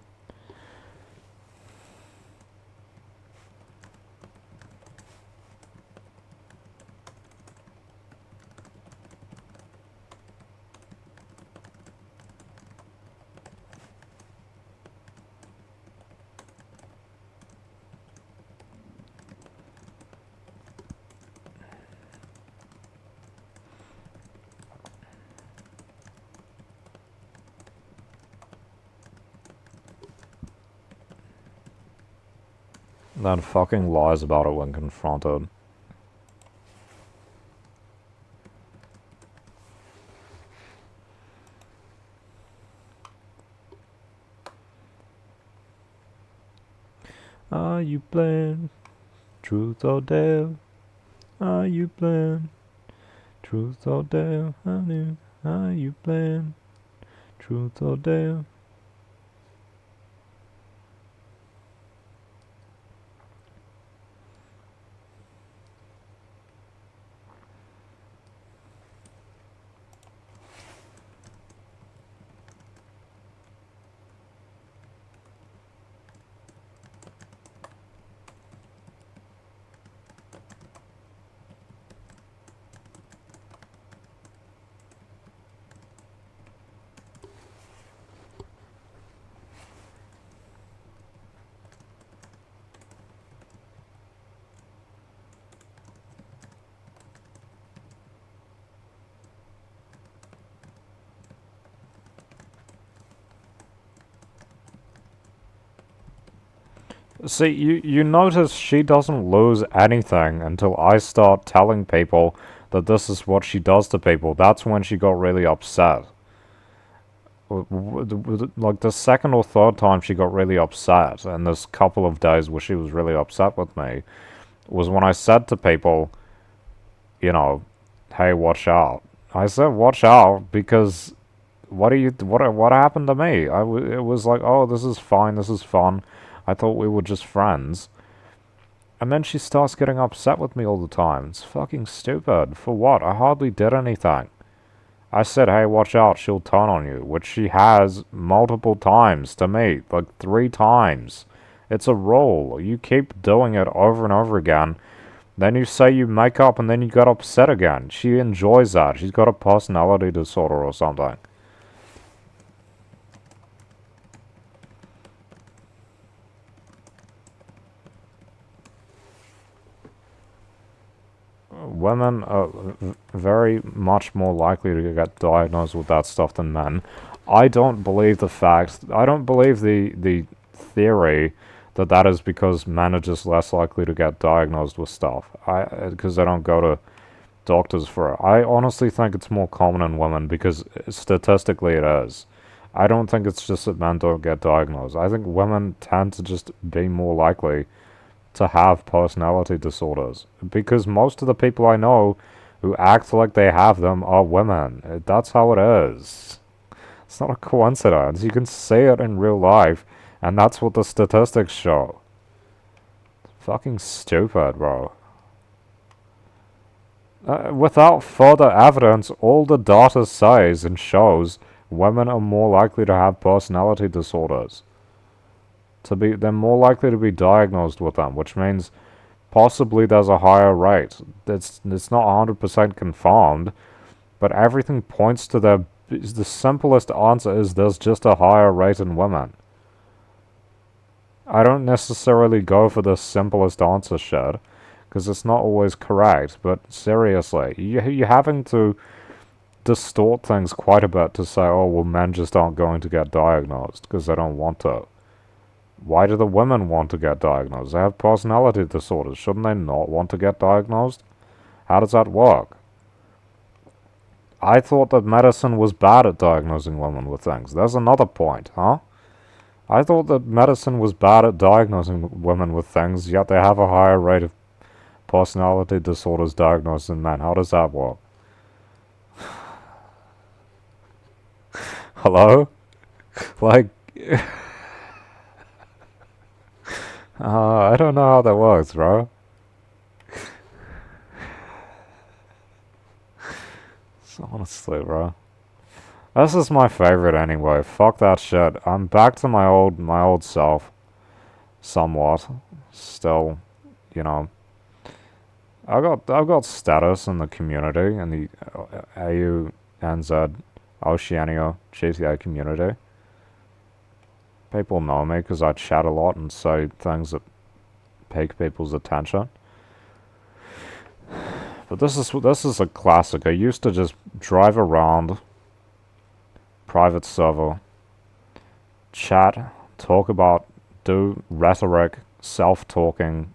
Then fucking lies about it when confronted. Are you blind? Truth or dare? Are you blind? Truth or dare, honey? Are you blind? Truth or dare? See, you notice she doesn't lose anything until I start telling people that this is what she does to people. That's when she got really upset. Like the second or third time she got really upset, and this couple of days where she was really upset with me, was when I said to people, you know, hey, watch out. I said, watch out, because what happened to me? It was like, oh, this is fine, this is fun. I thought we were just friends. And then she starts getting upset with me all the time. It's fucking stupid. For what? I hardly did anything. I said, hey, watch out, she'll turn on you, which she has multiple times to me, like 3 times. It's a rule. You keep doing it over and over again. Then you say you make up and then you get upset again. She enjoys that. She's got a personality disorder or something. Women are very much more likely to get diagnosed with that stuff than men. I don't believe the theory that that is because men are just less likely to get diagnosed with stuff. Because they don't go to doctors for it. I honestly think it's more common in women because statistically it is. I don't think it's just that men don't get diagnosed. I think women tend to just be more likely to have personality disorders because most of the people I know who act like they have them are women. That's how it is. It's not a coincidence. You can see it in real life, and that's what the statistics show. It's fucking stupid, bro. Without further evidence, all the data says and shows women are more likely to have personality disorders. They're more likely to be diagnosed with them, which means possibly there's a higher rate. It's not 100% confirmed, but everything points to the simplest answer is there's just a higher rate in women. I don't necessarily go for the simplest answer shit, because it's not always correct, but seriously, you're having to distort things quite a bit to say, oh, well, men just aren't going to get diagnosed because they don't want to. Why do the women want to get diagnosed? They have personality disorders. Shouldn't they not want to get diagnosed? How does that work? I thought that medicine was bad at diagnosing women with things. There's another point, huh? I thought that medicine was bad at diagnosing women with things, yet they have a higher rate of personality disorders diagnosed in men. How does that work? Hello? Like, I don't know how that works, bro. Honestly, bro. This is my favorite anyway. Fuck that shit. I'm back to my old self. Somewhat. Still, you know. I've got status in the community, in the AUNZ Oceania GTA community. People know me because I chat a lot and say things that pique people's attention. But this is a classic. I used to just drive around, private server, chat, talk about, do rhetoric, self-talking,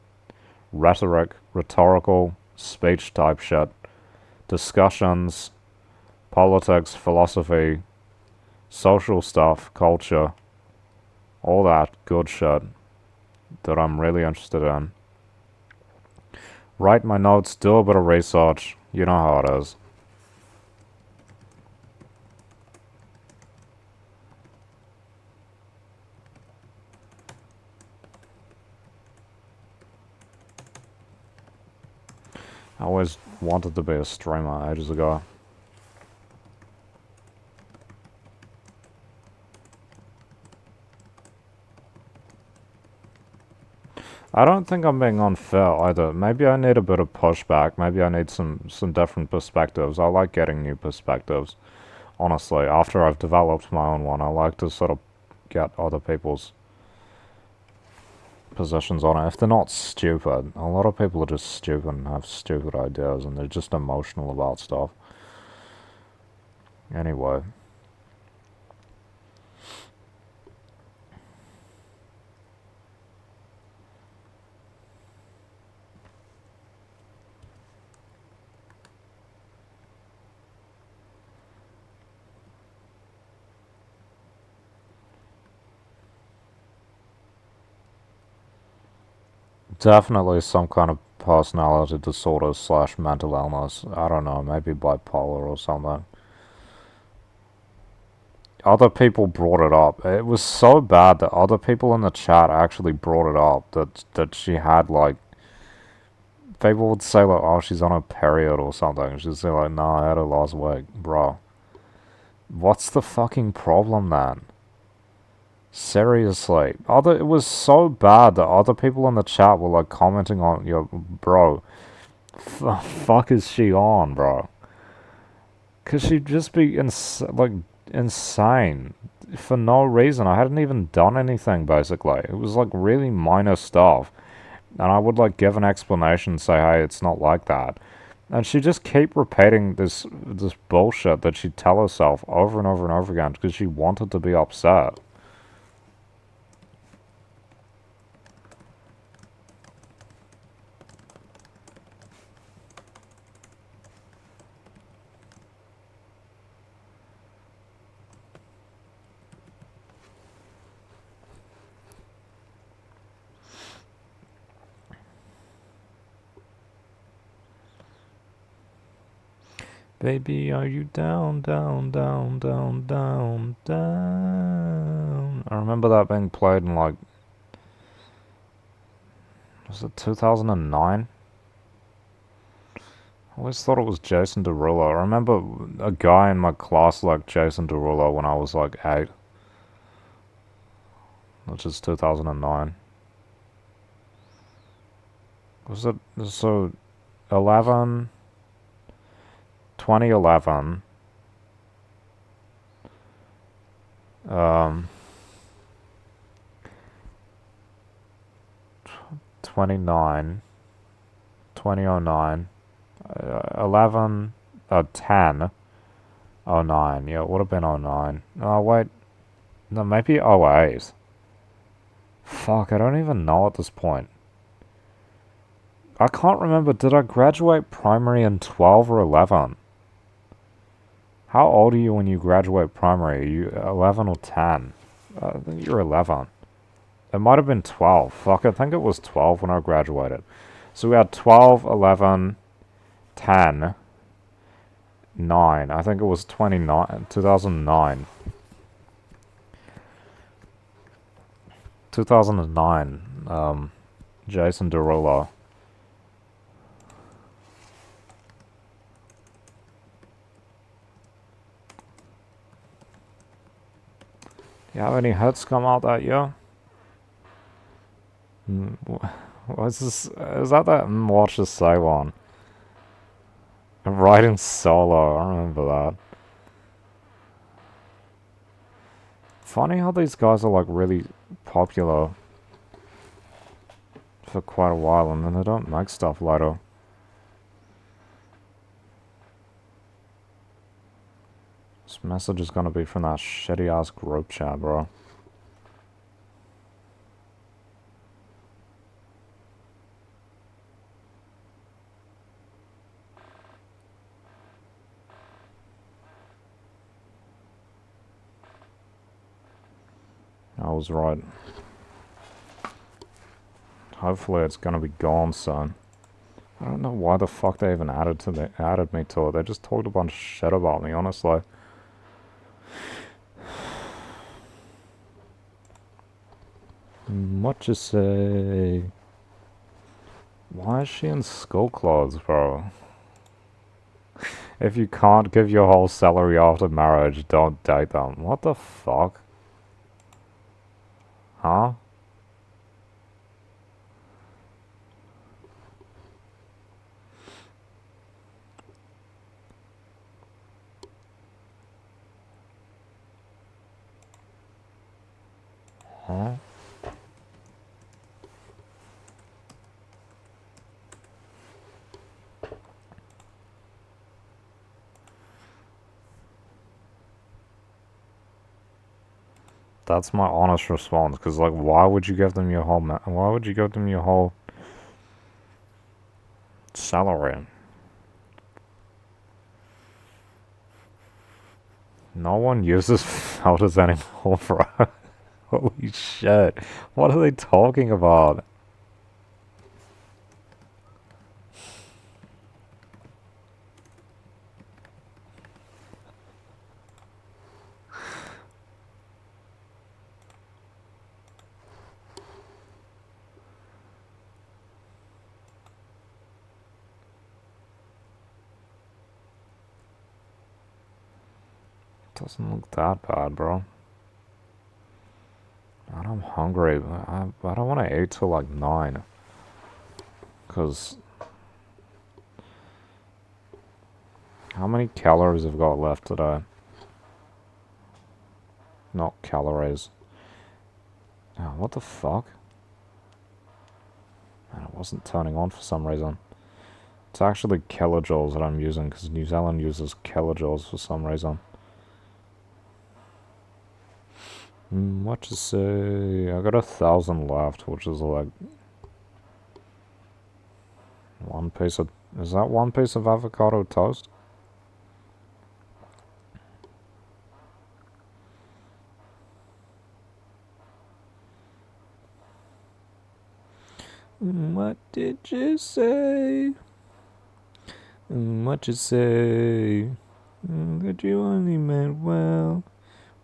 rhetorical speech type shit, discussions, politics, philosophy, social stuff, culture, all that good shit that I'm really interested in. Write my notes, do a bit of research, you know how it is. I always wanted to be a streamer ages ago. I don't think I'm being unfair either. Maybe I need a bit of pushback. Maybe I need some different perspectives. I like getting new perspectives. Honestly, after I've developed my own one, I like to sort of get other people's positions on it. If they're not stupid, a lot of people are just stupid and have stupid ideas and they're just emotional about stuff. Anyway. Definitely some kind of personality disorder slash mental illness. I don't know, maybe bipolar or something. Other people brought it up. It was so bad that other people in the chat actually brought it up that she had like people would say like, oh, she's on a period or something. She'd say like, no, I had her last week, bro. What's the fucking problem then? Seriously, it was so bad that other people in the chat were like commenting on your bro. Fuck is she on, bro? Cause she'd just be like insane for no reason. I hadn't even done anything basically. It was like really minor stuff, and I would like give an explanation, and say, hey, it's not like that. And she'd just keep repeating this bullshit that she'd tell herself over and over and over again because she wanted to be upset. Baby, are you down, down, down, down, down, down? I remember that being played in like, was it 2009? I always thought it was Jason Derulo. I remember a guy in my class like Jason Derulo when I was like 8, which is 2009. Was it, so 11, 2011, 29, 2009, 11, 10, 09. Yeah, it would have been 09. Oh, wait. No, maybe 08. Fuck, I don't even know at this point. I can't remember. Did I graduate primary in 12 or 11? How old are you when you graduate primary? Are you 11 or 10? I think you're 11. It might have been 12. Fuck, I think it was 12 when I graduated. So we had 12, 11, 10, 9. I think it was 2009. 2009. Jason Derulo. Do you have any hits come out that year? What's this? Is that Watch This Say one? Riding Solo, I remember that. Funny how these guys are like really popular for quite a while and then they don't make stuff later. This message is gonna be from that shitty ass group chat, bro. I was right. Hopefully it's gonna be gone soon. I don't know why the fuck they even added me to it. They just talked a bunch of shit about me, honestly. What you say? Why is she in school clothes, bro? If you can't give your whole salary after marriage, don't date them. What the fuck? Huh? Huh? That's my honest response, because, like, why would you give them your whole salary? No one uses filters anymore, bro. Holy shit. What are they talking about? Doesn't look that bad, bro. And I'm hungry. I don't want to eat till like 9. Because how many calories have got left today? Not calories. Oh, what the fuck? Man, it wasn't turning on for some reason. It's actually kilojoules that I'm using, because New Zealand uses kilojoules for some reason. What to say? I got 1,000 left, which is like one piece of... Is that one piece of avocado toast? What did you say? What you say? That you only meant well.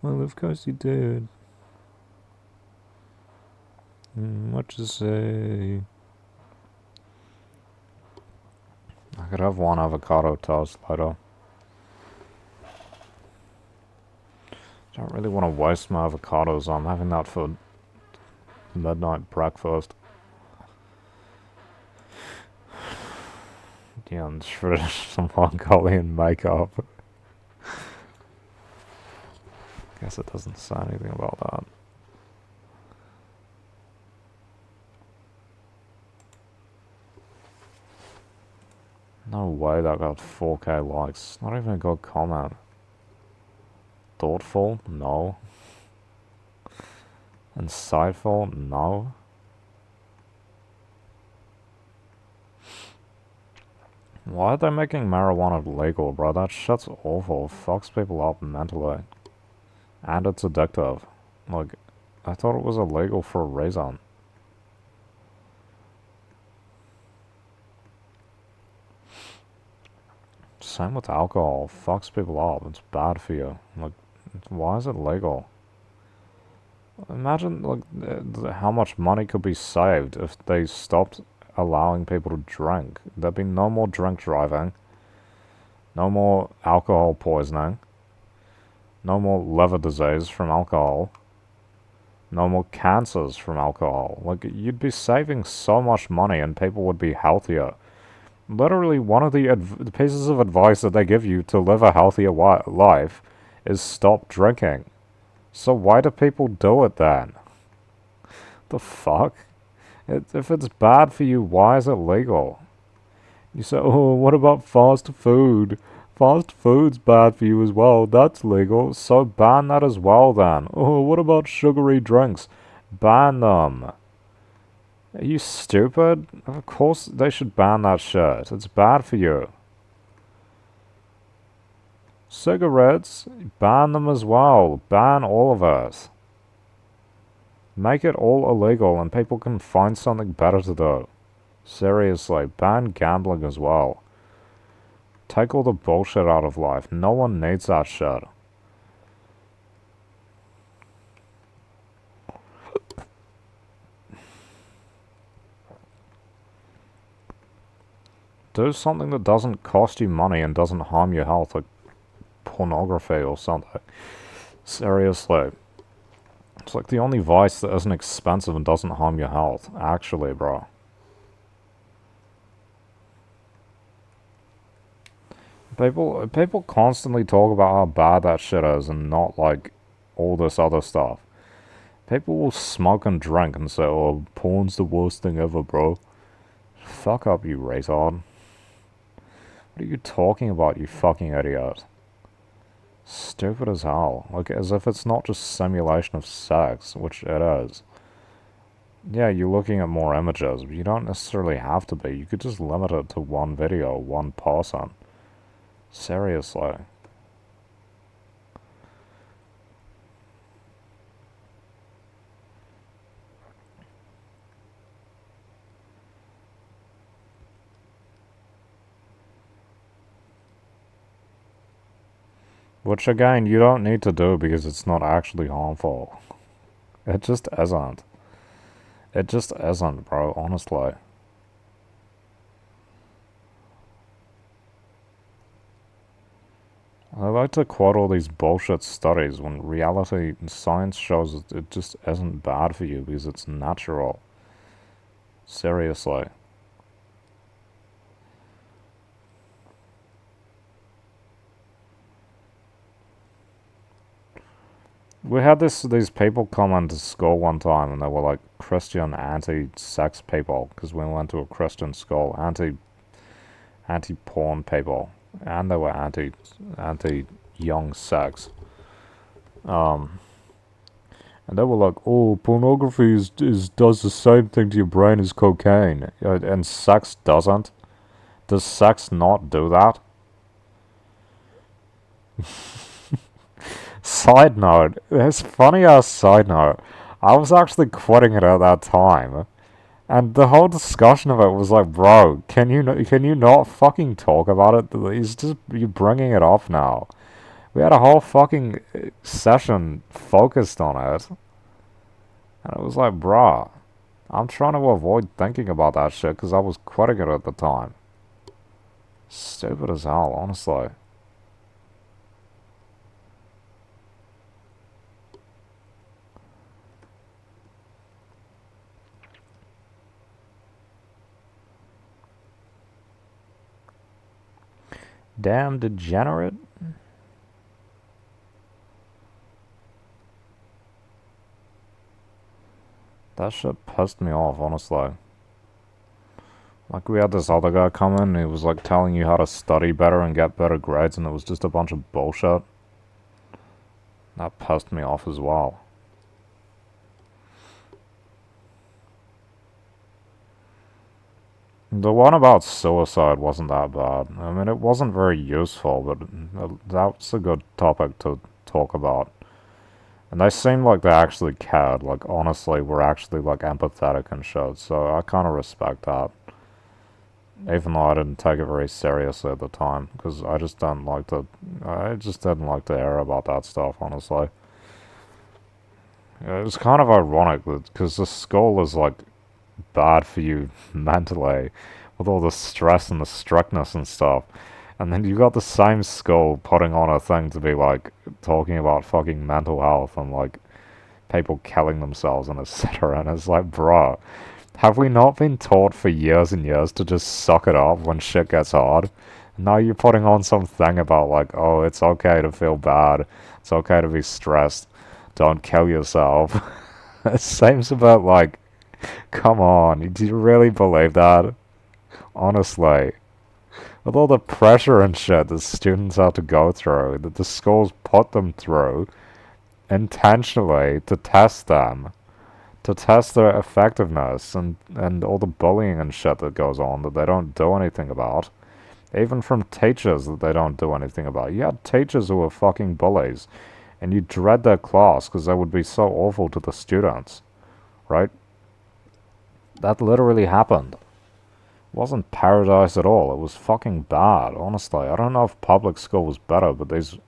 Well, of course you did. What you say? I could have one avocado toast later. Don't really want to waste my avocados. I'm having that for midnight breakfast. Yeah, and shredded some Mongolian makeup. Guess it doesn't say anything about that. No way that got 4K likes. Not even a good comment. Thoughtful? No. Insightful? No. Why are they making marijuana legal, bro? That shit's awful. It fucks people up mentally. And it's addictive. Like, I thought it was illegal for a reason. Same with alcohol. Fucks people up. It's bad for you. Like, why is it legal? Imagine, like, how much money could be saved if they stopped allowing people to drink. There'd be no more drink driving. No more alcohol poisoning. No more liver disease from alcohol. No more cancers from alcohol. Like, you'd be saving so much money and people would be healthier. Literally, one of the pieces of advice that they give you to live a healthier life is stop drinking. So why do people do it then? The fuck? If it's bad for you, why is it legal? You say, oh, what about fast food? Fast food's bad for you as well. That's legal. So ban that as well then. Oh, what about sugary drinks? Ban them. Are you stupid? Of course they should ban that shit. It's bad for you. Cigarettes, ban them as well. Ban all of it. Make it all illegal and people can find something better to do. Seriously, ban gambling as well. Take all the bullshit out of life. No one needs that shit. Do something that doesn't cost you money and doesn't harm your health, like pornography or something. Seriously. It's like the only vice that isn't expensive and doesn't harm your health. Actually, bro. People constantly talk about how bad that shit is and not like all this other stuff. People will smoke and drink and say, oh, porn's the worst thing ever, bro. Fuck up, you retard. What are you talking about, you fucking idiot? Stupid as hell. Like, as if it's not just simulation of sex, which it is. Yeah, you're looking at more images, but you don't necessarily have to be. You could just limit it to one video, one person. Seriously. Which again, you don't need to do because it's not actually harmful. It just isn't. It just isn't, bro, honestly. I like to quote all these bullshit studies when reality and science shows it just isn't bad for you because it's natural. Seriously. We had these people come into school one time and they were like Christian anti-sex people because we went to a Christian school, anti-porn people, and they were anti-young sex. And they were like, oh, pornography does the same thing to your brain as cocaine, and sex doesn't. Does sex not do that? Side note, it's funny as side note, I was actually quitting it at that time, and the whole discussion of it was like, bro, can you not fucking talk about it? You're bringing it up now. We had a whole fucking session focused on it, and it was like, bruh, I'm trying to avoid thinking about that shit because I was quitting it at the time. Stupid as hell, honestly. Damn degenerate. That shit pissed me off, honestly. Like, we had this other guy come in, and he was like telling you how to study better and get better grades, and it was just a bunch of bullshit. That pissed me off as well. The one about suicide wasn't that bad. I mean, it wasn't very useful, but that's a good topic to talk about. And they seemed like they actually cared. Like, honestly, were actually, like, empathetic and shit. So I kind of respect that. Even though I didn't take it very seriously at the time. Because I just don't like to... I just didn't like to hear about that stuff, honestly. It was kind of ironic, because the school is, like, bad for you mentally. With all the stress and the strictness and stuff. And then you got the same school putting on a thing to be, like, talking about fucking mental health and, like, people killing themselves and etc. And it's like, bruh, have we not been taught for years and years to just suck it up when shit gets hard? Now you're putting on some thing about like, oh, it's okay to feel bad. It's okay to be stressed. Don't kill yourself. It seems a bit like, come on, do you really believe that? Honestly. With all the pressure and shit that students have to go through, that the schools put them through, intentionally to test them, to test their effectiveness and all the bullying and shit that goes on that they don't do anything about. Even from teachers that they don't do anything about. You had teachers who were fucking bullies, and you dread their class because they would be so awful to the students, right? That literally happened. It wasn't paradise at all. It was fucking bad, honestly. I don't know if public school was better, but these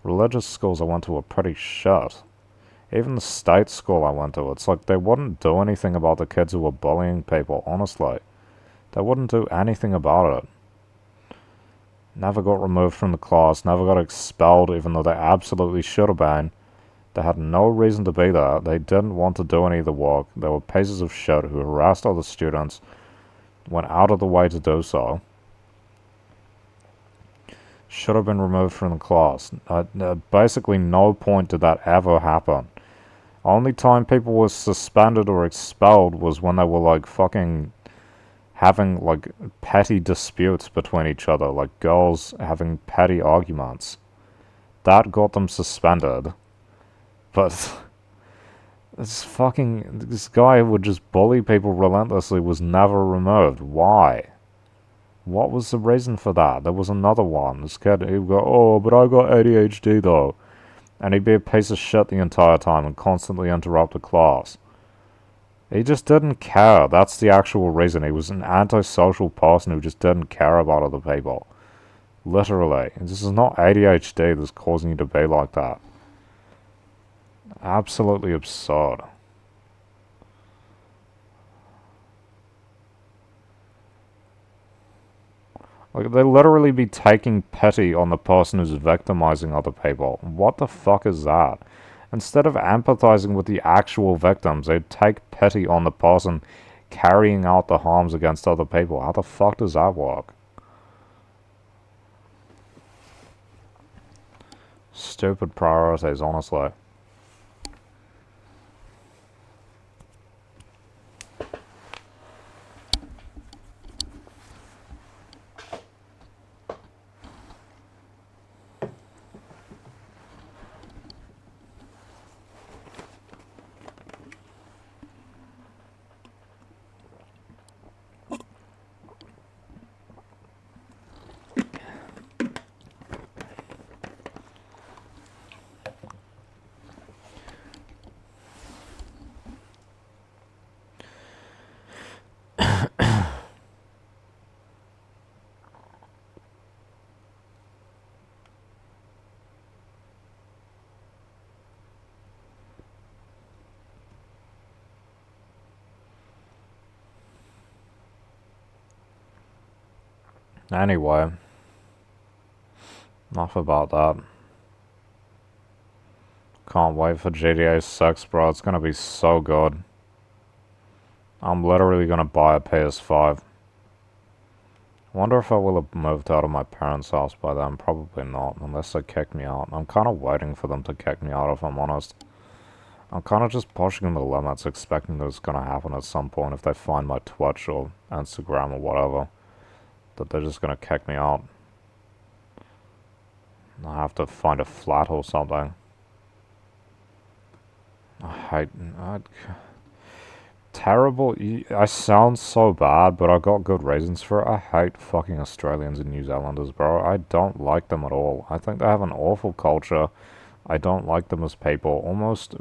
religious schools I went to were pretty shit. Even the state school I went to, it's like they wouldn't do anything about the kids who were bullying people, honestly. They wouldn't do anything about it. Never got removed from the class, never got expelled, even though they absolutely should have been. They had no reason to be there. They didn't want to do any of the work. They were pieces of shit who harassed other students, went out of the way to do so. Should have been removed from the class. Basically, no point did that ever happen. Only time people were suspended or expelled was when they were like fucking having like petty disputes between each other, like girls having petty arguments. That got them suspended. But this guy who would just bully people relentlessly was never removed. Why? What was the reason for that? There was another one. This kid, he'd go, oh, but I got ADHD though. And he'd be a piece of shit the entire time and constantly interrupt the class. He just didn't care. That's the actual reason. He was an antisocial person who just didn't care about other people. Literally. This is not ADHD that's causing you to be like that. Absolutely absurd. Like, they literally be taking pity on the person who's victimizing other people. What the fuck is that? Instead of empathizing with the actual victims, they'd take pity on the person carrying out the harms against other people. How the fuck does that work? Stupid priorities, honestly. Anyway, enough about that. Can't wait for GTA 6, bro. It's gonna be so good. I'm literally gonna buy a PS5. Wonder if I will have moved out of my parents' house by then. Probably not, unless they kick me out. I'm kind of waiting for them to kick me out, if I'm honest. I'm kind of just pushing the limits, expecting that it's gonna happen at some point if they find my Twitch or Instagram or whatever. That they're just gonna kick me out. I have to find a flat or something. I hate... terrible... I sound so bad, but I got good reasons for it. I hate fucking Australians and New Zealanders, bro. I don't like them at all. I think they have an awful culture. I don't like them as people. Almost...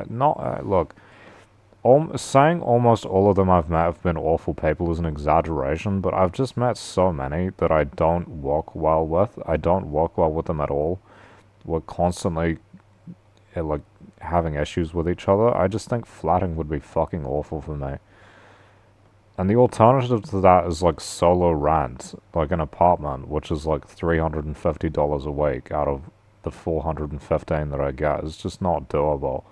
not... look... saying almost all of them I've met have been awful people is an exaggeration, but I've just met so many that I don't work well with. I don't work well with them at all. We're constantly, like, having issues with each other. I just think flatting would be fucking awful for me. And the alternative to that is, like, solo rent, like an apartment, which is, like, $350 a week out of the 415 that I get. It's just not doable.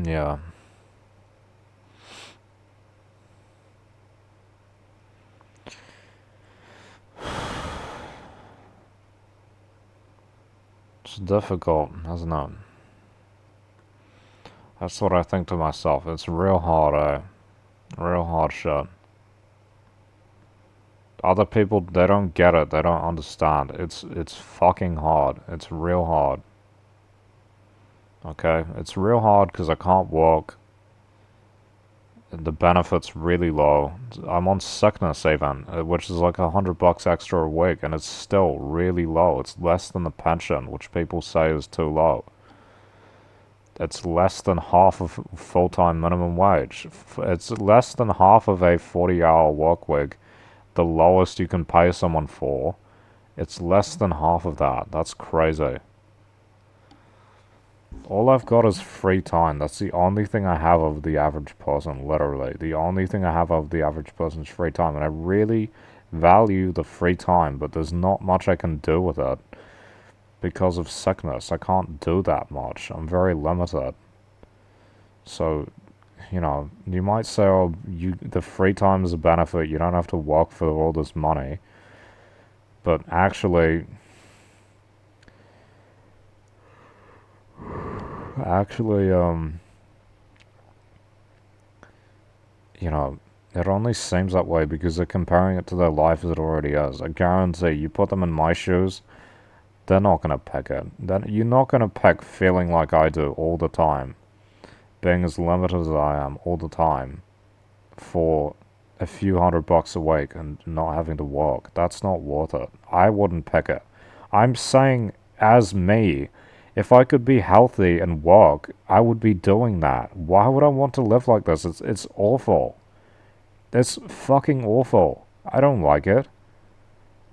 Yeah. It's difficult, isn't it? That's what I think to myself. It's real hard, eh? Real hard shit. Other people, they don't get it. They don't understand. It's fucking hard. It's real hard. Okay? It's real hard because I can't walk. The benefit's really low. I'm on sickness even, which is like $100 extra a week, and it's still really low. It's less than the pension, which people say is too low. It's less than half of full-time minimum wage. It's less than half of a 40-hour work week, the lowest you can pay someone for. It's less than half of that. That's crazy. All I've got is free time. That's the only thing I have of the average person, literally. The only thing I have of the average person is free time. And I really value the free time, but there's not much I can do with it because of sickness. I can't do that much. I'm very limited. So, you know, you might say, oh, the free time is a benefit. You don't have to work for all this money. But actually, you know, it only seems that way because they're comparing it to their life as it already is. I guarantee you put them in my shoes, they're not going to pick it. Then you're not going to pick feeling like I do all the time, being as limited as I am all the time for a few $100 a week and not having to work. That's not worth it. I wouldn't pick it. I'm saying as me, if I could be healthy and work, I would be doing that. Why would I want to live like this? It's awful. It's fucking awful. I don't like it.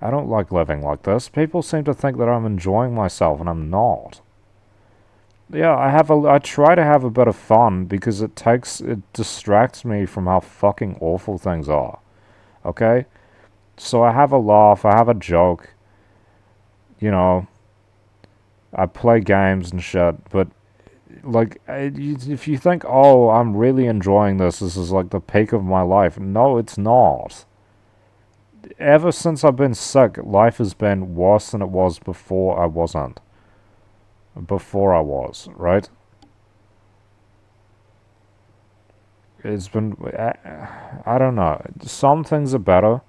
I don't like living like this. People seem to think that I'm enjoying myself and I'm not. Yeah, I try to have a bit of fun because it distracts me from how fucking awful things are. Okay? So I have a laugh, I have a joke, you know, I play games and shit, but like, if you think, oh, I'm really enjoying this is like the peak of my life. No, it's not. Ever since I've been sick, life has been worse than it was before I wasn't. Before I was, right? It's been, I don't know. Some things are better.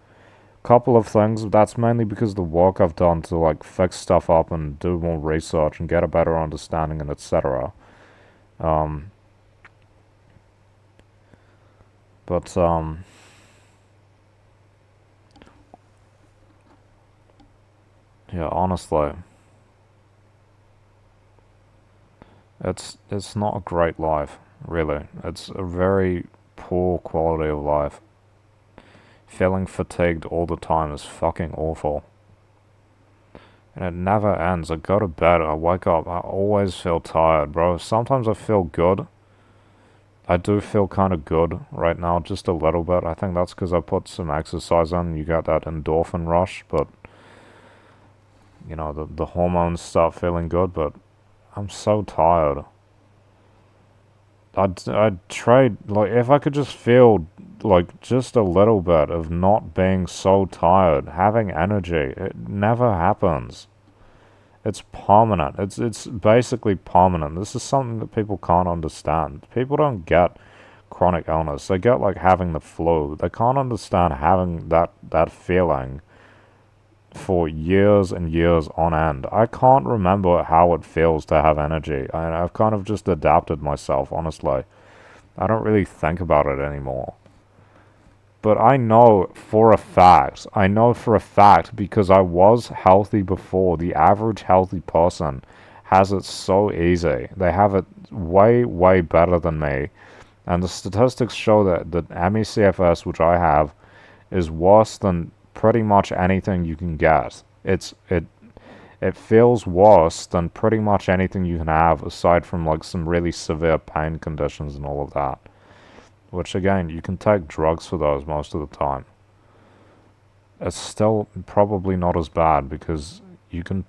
Couple of things. That's mainly because of the work I've done to like fix stuff up and do more research and get a better understanding and etc. Um, but yeah, honestly, it's not a great life, really. It's a very poor quality of life. Feeling fatigued all the time is fucking awful. And it never ends. I go to bed, I wake up, I always feel tired, bro. Sometimes I feel good. I do feel kind of good right now, just a little bit. I think that's because I put some exercise in. You get that endorphin rush, but, you know, the hormones start feeling good, but I'm so tired. I'd trade, like, if I could just feel, like, just a little bit of not being so tired, having energy. It never happens. It's permanent. It's basically permanent. This is something that people can't understand. People don't get chronic illness. They get like having the flu. They can't understand having that feeling for years and years on end. I can't remember how it feels to have energy. I've kind of just adapted myself, honestly. I don't really think about it anymore. But I know for a fact because I was healthy before, the average healthy person has it so easy. They have it way, way better than me. And the statistics show that the ME/CFS, which I have, is worse than pretty much anything you can get. It feels worse than pretty much anything you can have aside from like some really severe pain conditions and all of that. Which again, you can take drugs for those most of the time. It's still probably not as bad because you can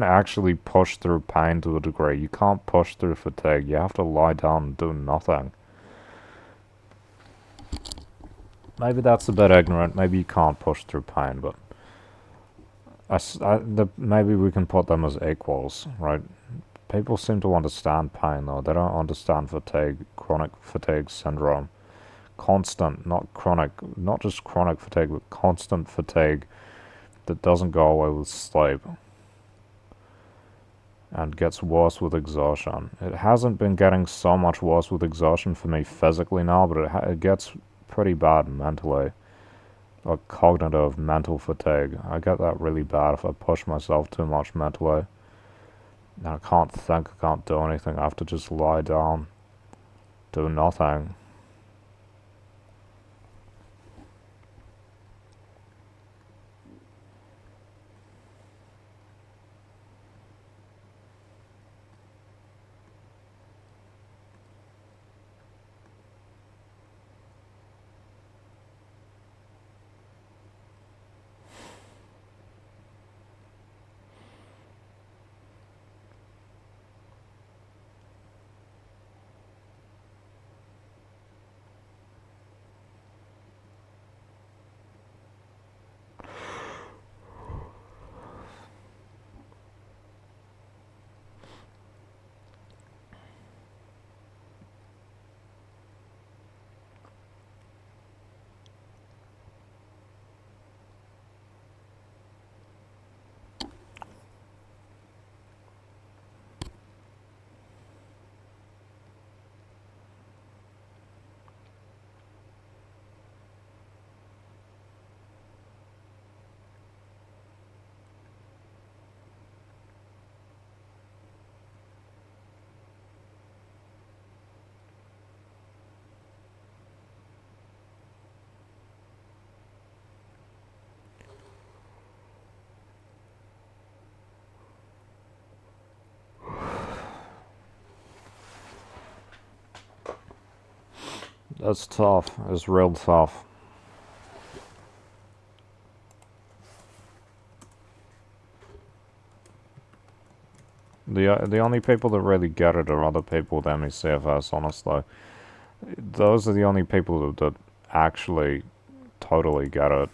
actually push through pain to a degree. You can't push through fatigue. You have to lie down and do nothing. Maybe that's a bit ignorant. Maybe you can't push through pain, but maybe we can put them as equals, right? People seem to understand pain though. They don't understand fatigue, chronic fatigue syndrome. Constant, not chronic, not just chronic fatigue, but constant fatigue that doesn't go away with sleep and gets worse with exhaustion. It hasn't been getting so much worse with exhaustion for me physically now, but it gets pretty bad mentally. Like cognitive, mental fatigue. I get that really bad if I push myself too much mentally. And I can't think, I can't do anything. I have to just lie down, do nothing. That's tough. It's real tough. The only people that really get it are other people with ME/CFS, honestly. Those are the only people that actually totally get it.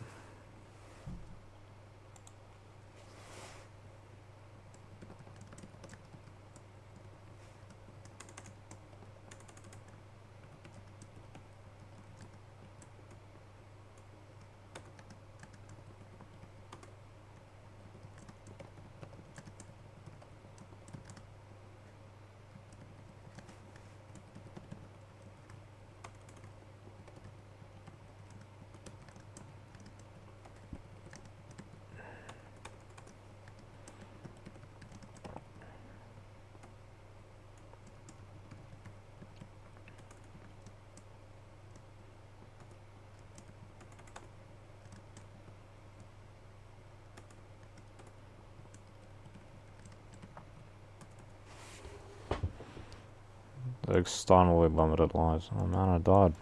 Externally limited lives. Oh man, I died.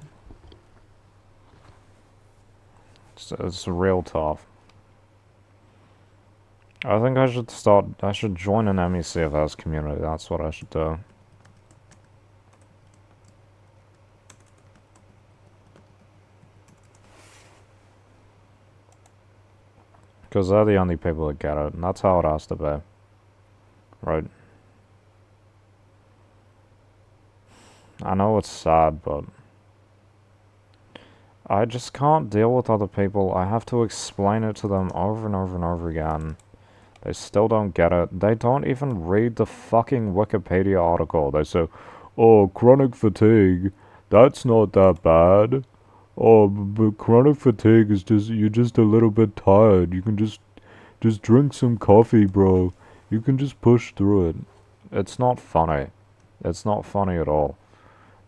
It's real tough. I think I should join an ME/CFS community. That's what I should do. Because they're the only people that get it, and that's how it has to be. right? I know it's sad, but I just can't deal with other people. I have to explain it to them over and over and over again. They still don't get it. They don't even read the fucking Wikipedia article. They say, oh, chronic fatigue, that's not that bad. Oh, but chronic fatigue is just, you're just a little bit tired. You can just drink some coffee, bro. You can just push through it. It's not funny. It's not funny at all.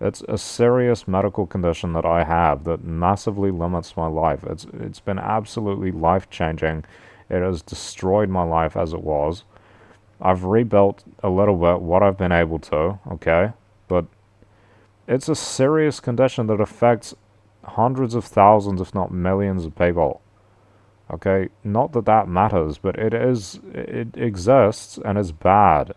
It's a serious medical condition that I have that massively limits my life. It's been absolutely life-changing. It has destroyed my life as it was. I've rebuilt a little bit what I've been able to, okay? But it's a serious condition that affects hundreds of thousands, if not millions of people. Okay? Not that that matters, but it exists and it's bad.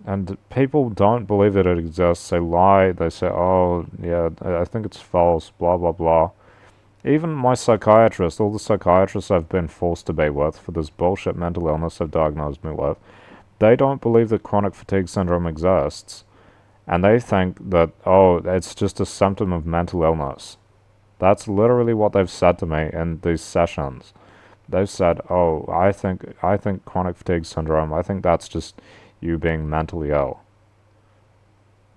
And people don't believe that it exists. They lie. They say, oh, yeah, I think it's false, blah, blah, blah. Even my psychiatrist, all the psychiatrists I've been forced to be with for this bullshit mental illness they've diagnosed me with, they don't believe that chronic fatigue syndrome exists. And they think that, oh, it's just a symptom of mental illness. That's literally what they've said to me in these sessions. They've said, oh, I think chronic fatigue syndrome, I think that's just you being mentally ill.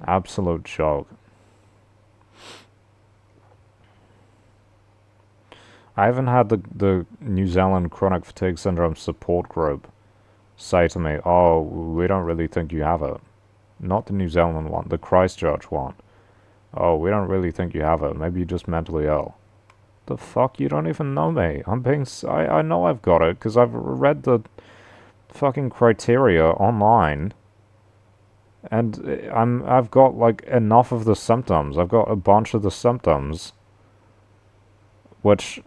Absolute joke. I even had the New Zealand Chronic Fatigue Syndrome Support Group say to me, oh, we don't really think you have it. Not the New Zealand one, the Christchurch one. Oh, we don't really think you have it. Maybe you're just mentally ill. The fuck? You don't even know me. I know I've got it, because I've read the fucking criteria online. And I've got, like, enough of the symptoms. I've got a bunch of the symptoms, which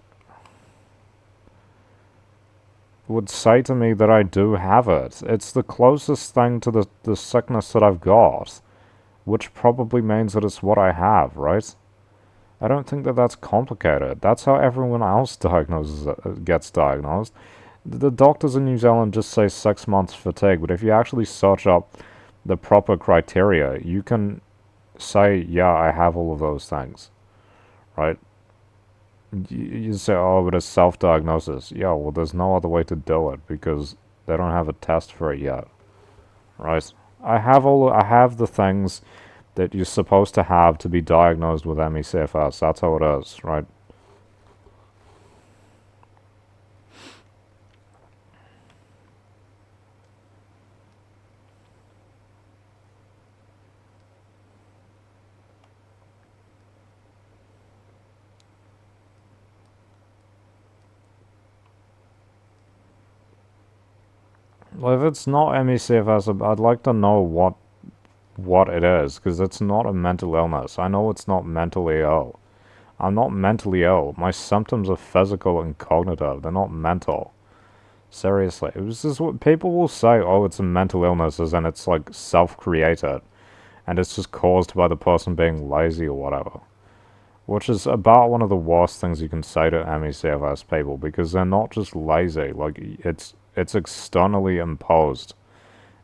would say to me that I do have it. It's the closest thing to the sickness that I've got, which probably means that it's what I have, right? I don't think that that's complicated. That's how everyone else gets diagnosed. The doctors in New Zealand just say 6 months fatigue, but if you actually search up the proper criteria, you can say, yeah, I have all of those things, right? You say, oh, but it's self-diagnosis. Yeah, well, there's no other way to do it because they don't have a test for it yet, right? I have the things that you're supposed to have to be diagnosed with ME/CFS. That's how it is, right? Well, if it's not ME/CFS, I'd like to know what it is, because it's not a mental illness. I know it's not mentally ill. I'm not mentally ill. My symptoms are physical and cognitive. They're not mental. Seriously. It was just what people will say, oh, it's a mental illness, as in it's like self-created. And it's just caused by the person being lazy or whatever. Which is about one of the worst things you can say to ME/CFS people, because they're not just lazy. Like, it's externally imposed.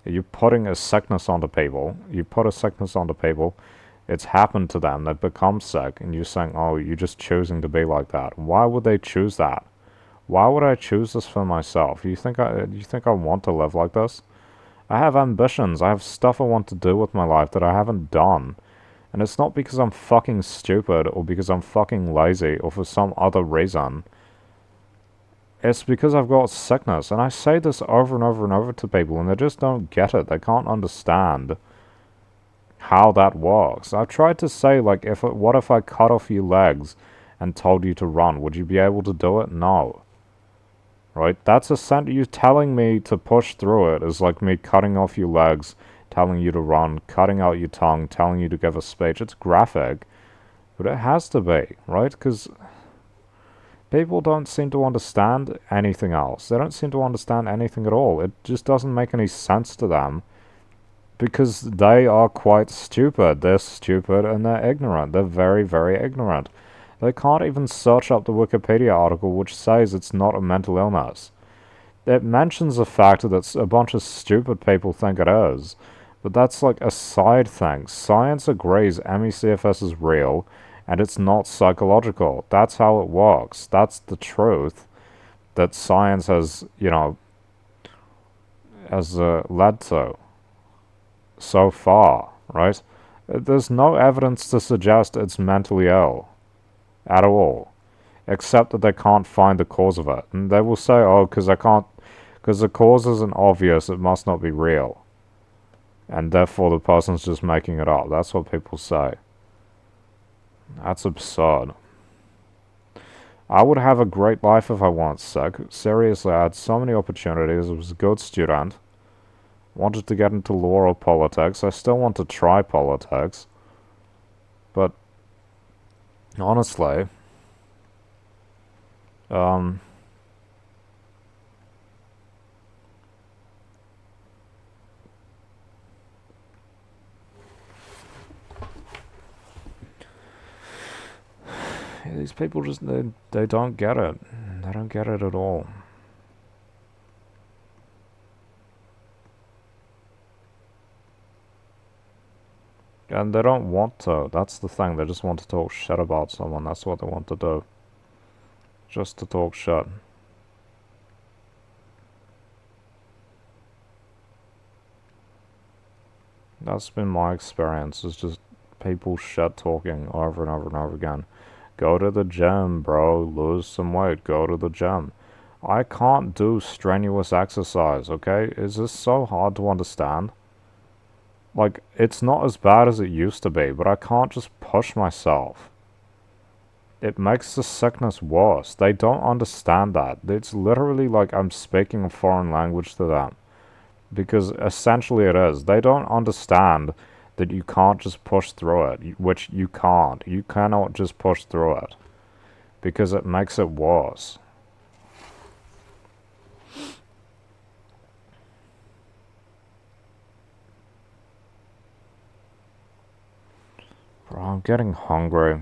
You're putting a sickness onto people. You put a sickness onto people. It's happened to them. They've become sick. And you're saying, oh, you're just choosing to be like that. Why would they choose that? Why would I choose this for myself? You think I want to live like this? I have ambitions. I have stuff I want to do with my life that I haven't done. And it's not because I'm fucking stupid or because I'm fucking lazy or for some other reason. It's because I've got sickness. And I say this over and over and over to people and they just don't get it. They can't understand how that works. I've tried to say, like, what if I cut off your legs and told you to run? Would you be able to do it? No. Right? That's you telling me to push through it is like me cutting off your legs, telling you to run, cutting out your tongue, telling you to give a speech. It's graphic, but it has to be, right? Because people don't seem to understand anything else. They don't seem to understand anything at all. It just doesn't make any sense to them because they are quite stupid. They're stupid and they're ignorant. They're very, very ignorant. They can't even search up the Wikipedia article which says it's not a mental illness. It mentions the fact that a bunch of stupid people think it is, but that's like a side thing. Science agrees ME/CFS is real, and it's not psychological. That's how it works. That's the truth that science has led to so far, right? There's no evidence to suggest it's mentally ill at all, except that they can't find the cause of it. And they will say, oh, because the cause isn't obvious, it must not be real. And therefore the person's just making it up. That's what people say. That's absurd. I would have a great life if I weren't sick. Seriously, I had so many opportunities. I was a good student. Wanted to get into law or politics. I still want to try politics. But honestly, these people just, they don't get it. They don't get it at all. And they don't want to. That's the thing. They just want to talk shit about someone. That's what they want to do. Just to talk shit. That's been my experience. It's just people shit talking over and over and over again. Go to the gym, bro. Lose some weight. Go to the gym. I can't do strenuous exercise, okay? Is this so hard to understand? Like, it's not as bad as it used to be, but I can't just push myself. It makes the sickness worse. They don't understand that. It's literally like I'm speaking a foreign language to them. Because essentially it is. They don't understand that you can't just push through it, which you can't. You cannot just push through it. Because it makes it worse. Bro, I'm getting hungry.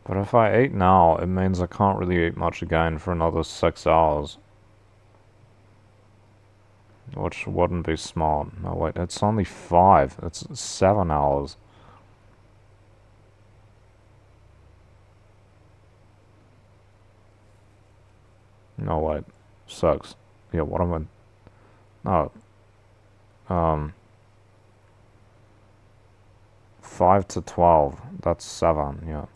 But if I eat now, it means I can't really eat much again for another 6 hours. Which wouldn't be smart. No, wait, it's only 5. It's 7 hours. No, wait. 6. Yeah, what am I... No. 5 to 12. That's 7, yeah.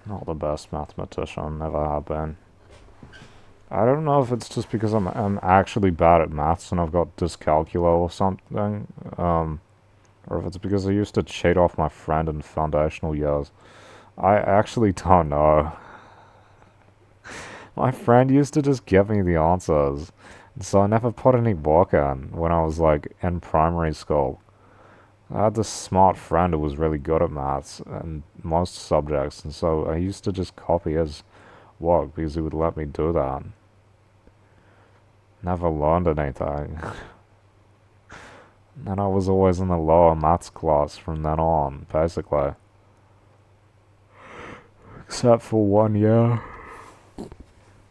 Not the best mathematician, never have been. I don't know if it's just because I'm actually bad at maths and I've got dyscalculia or something, or if it's because I used to cheat off my friend in foundational years. I actually don't know. My friend used to just give me the answers, so I never put any work in when I was like in primary school. I had this smart friend who was really good at maths and most subjects, and so I used to just copy his work because he would let me do that. Never learned anything. And I was always in the lower maths class from then on, basically. Except for 1 year.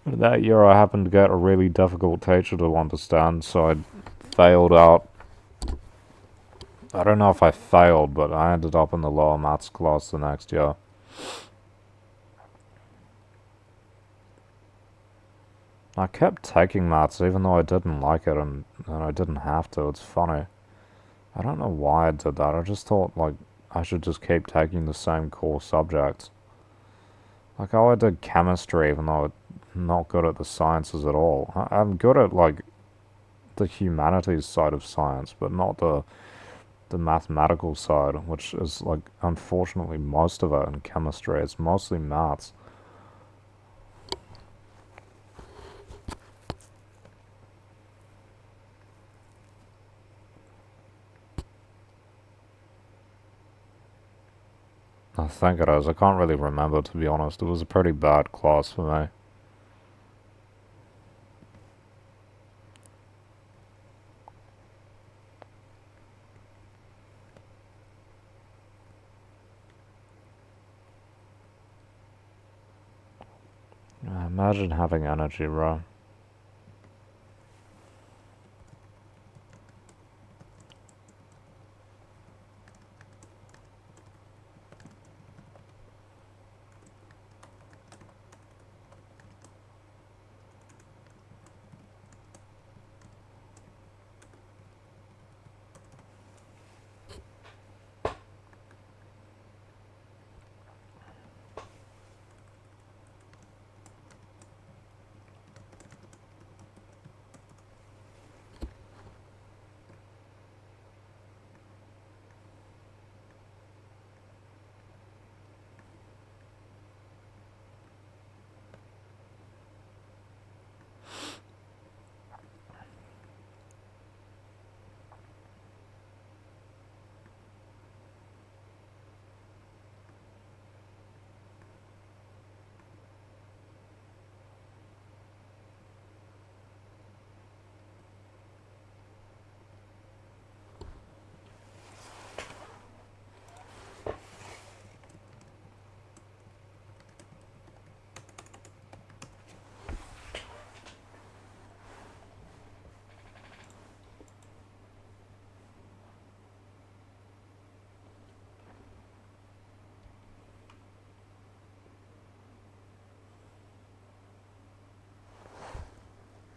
That year I happened to get a really difficult teacher to understand, so I failed out. I don't know if I failed, but I ended up in the lower maths class the next year. I kept taking maths even though I didn't like it and I didn't have to. It's funny. I don't know why I did that. I just thought, like, I should just keep taking the same core subjects. Like how I did chemistry even though I'm not good at the sciences at all. I'm good at, like, the humanities side of science, but not the mathematical side, which is, like, unfortunately most of it in chemistry. It's mostly maths. I think it is. I can't really remember, to be honest. It was a pretty bad class for me. Imagine having energy, bro.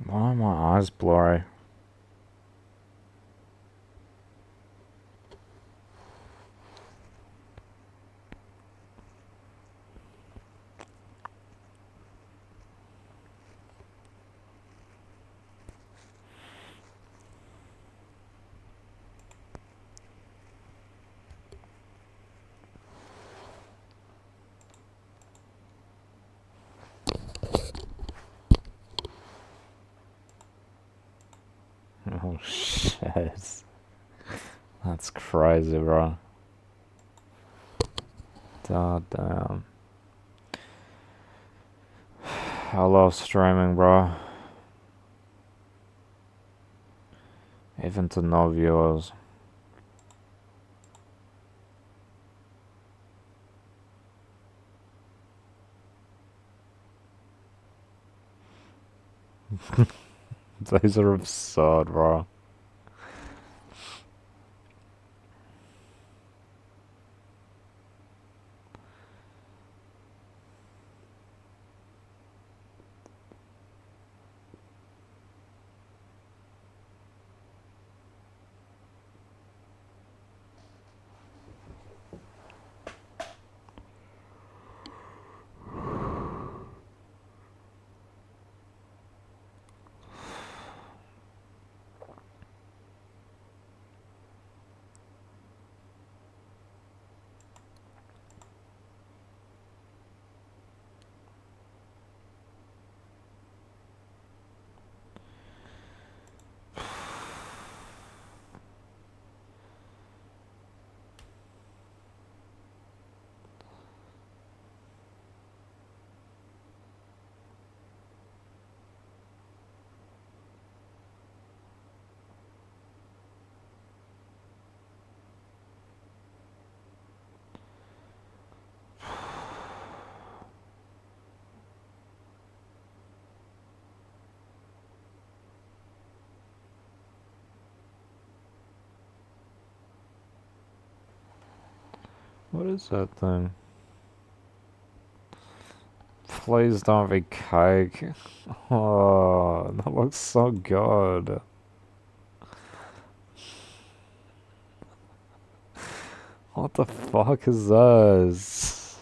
Why are my eyes blurry? Oh shit. That's crazy, bro. God damn. I love streaming, bro. Even to no viewers. These are absurd, bro. What is that thing? Please don't be cake. Oh, that looks so good. What the fuck is this?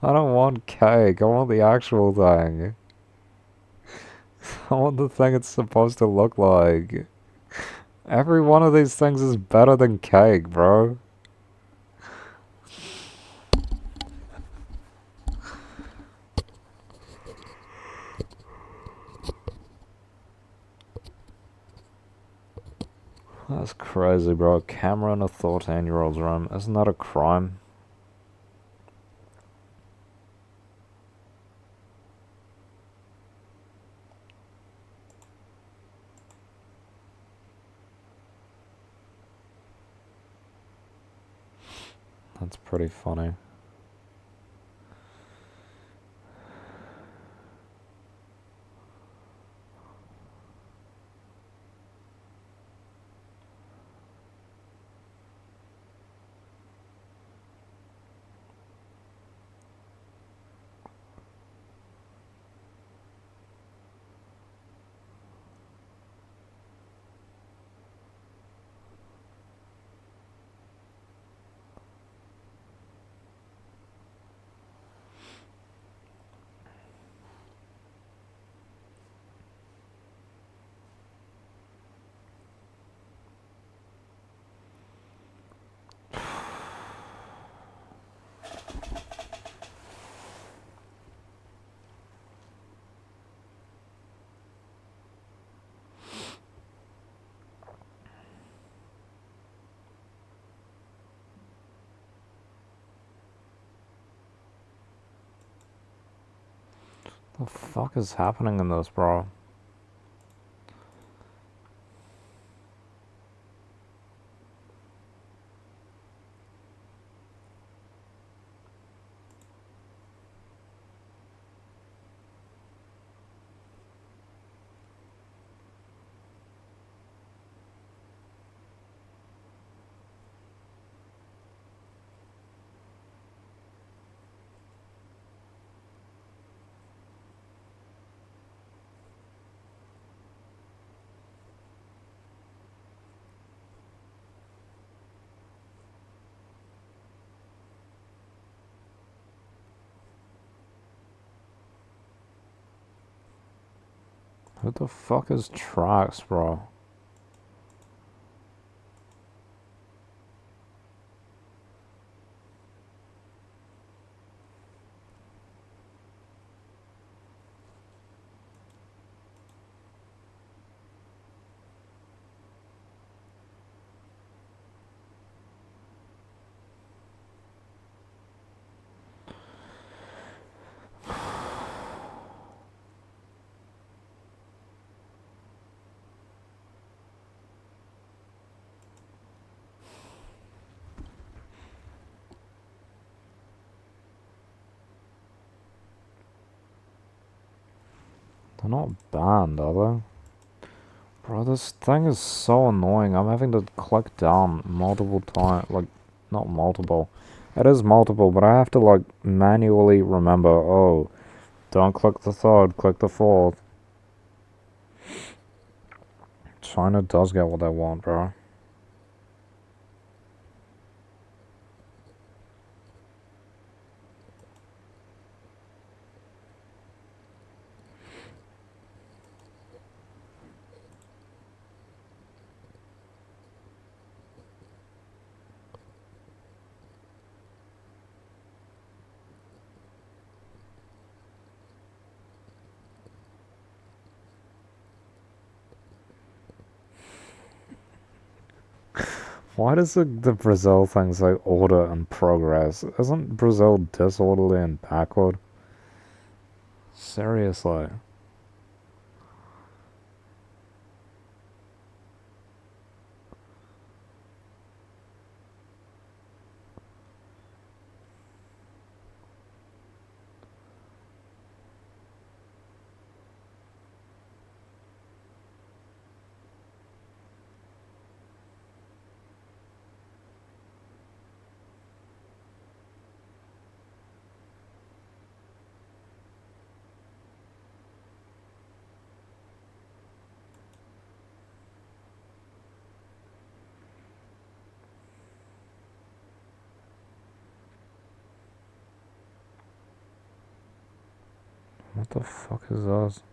I don't want cake. I want the actual thing. I want the thing it's supposed to look like. Every one of these things is better than cake, bro. That's crazy, bro. Camera in a 14-year-old's room. Isn't that a crime? That's pretty funny. The fuck is happening in this, bro? Who the fuck is Trax, bro? They're not banned, are they? Bro, this thing is so annoying. I'm having to click down multiple times. Like, not multiple. It is multiple, but I have to, like, manually remember, oh, don't click the third, click the fourth. China does get what they want, bro. Why does the Brazil thing say order and progress? Isn't Brazil disorderly and backward? Seriously. What the fuck is this?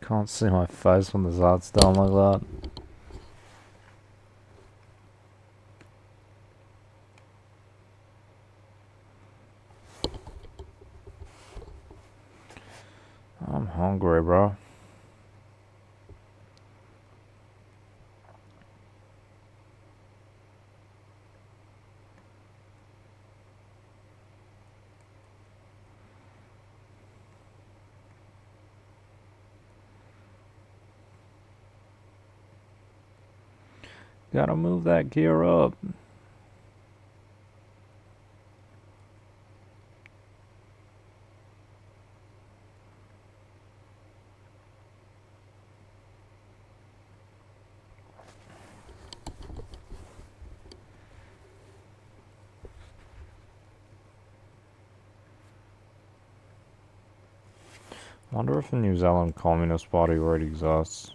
Can't see my face when the light's down like that. I'm hungry, bro. Gotta move that gear up. Wonder if the New Zealand Communist Party already exists.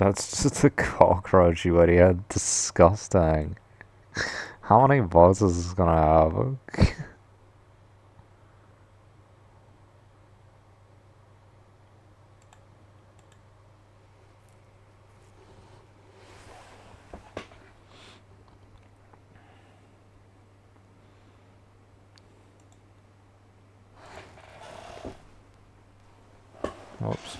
That's just a cockroach, you idiot. Disgusting. How many bugs is this gonna have? Oops.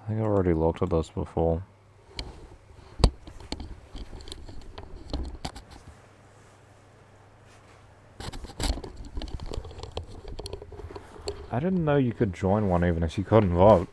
I think I already looked at this before. I didn't know you could join one even if you couldn't vote.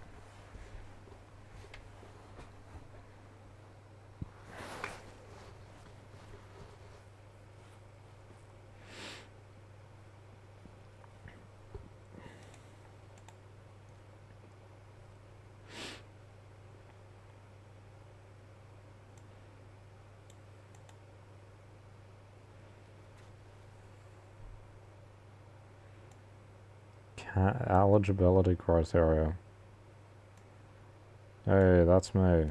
Eligibility criteria. Hey, that's me.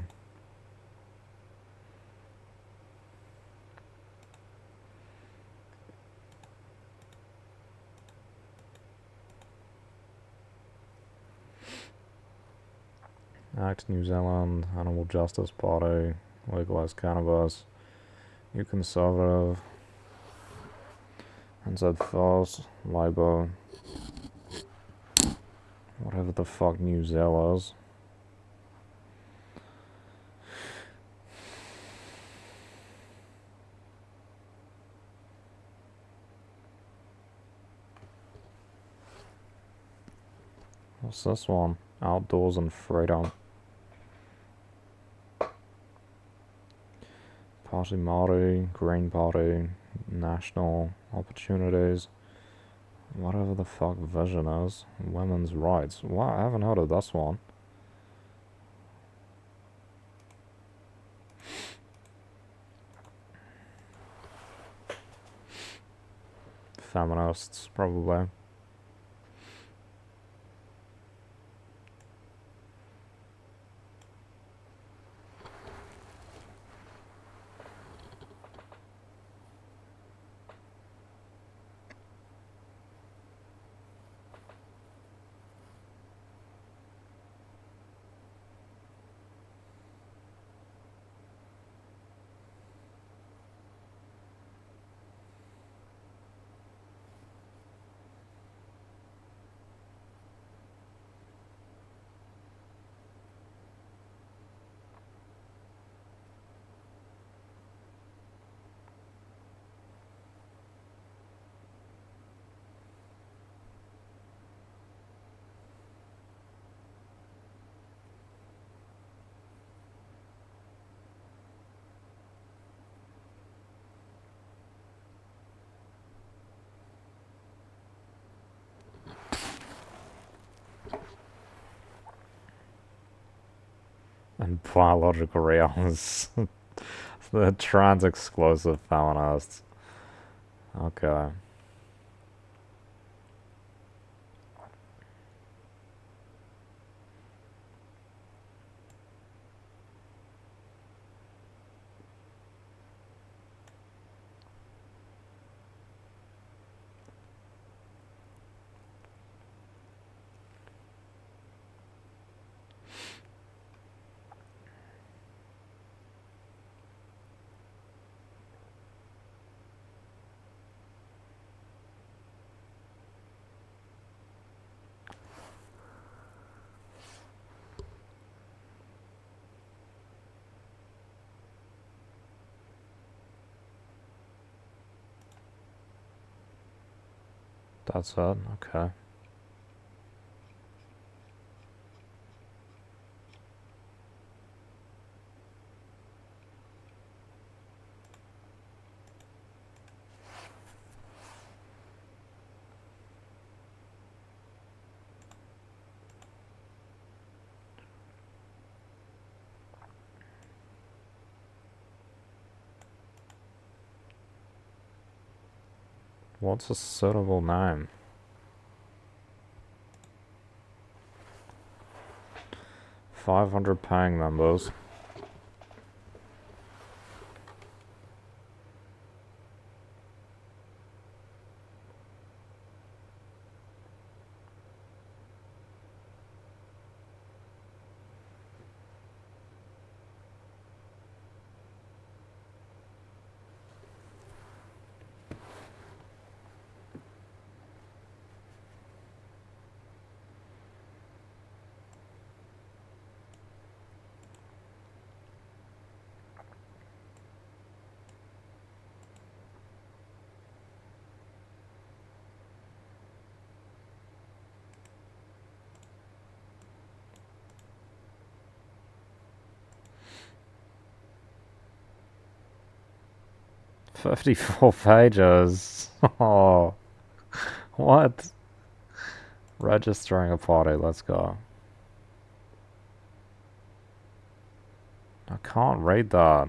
ACT New Zealand, Animal Justice Party, Legalize Cannabis, You Conservative, NZ First, Labour, whatever the fuck New Zealand is. What's this one? Outdoors and Freedom. Party Māori, Green Party, National Opportunities, whatever the fuck Vision is, Women's Rights. What? I haven't heard of this one. Feminists, probably. And biological realists. The trans-exclusive feminists. Okay. That's it? Okay. What's a suitable name? 500 paying members. 54 pages. Oh, what? Registering a party, let's go. I can't read that.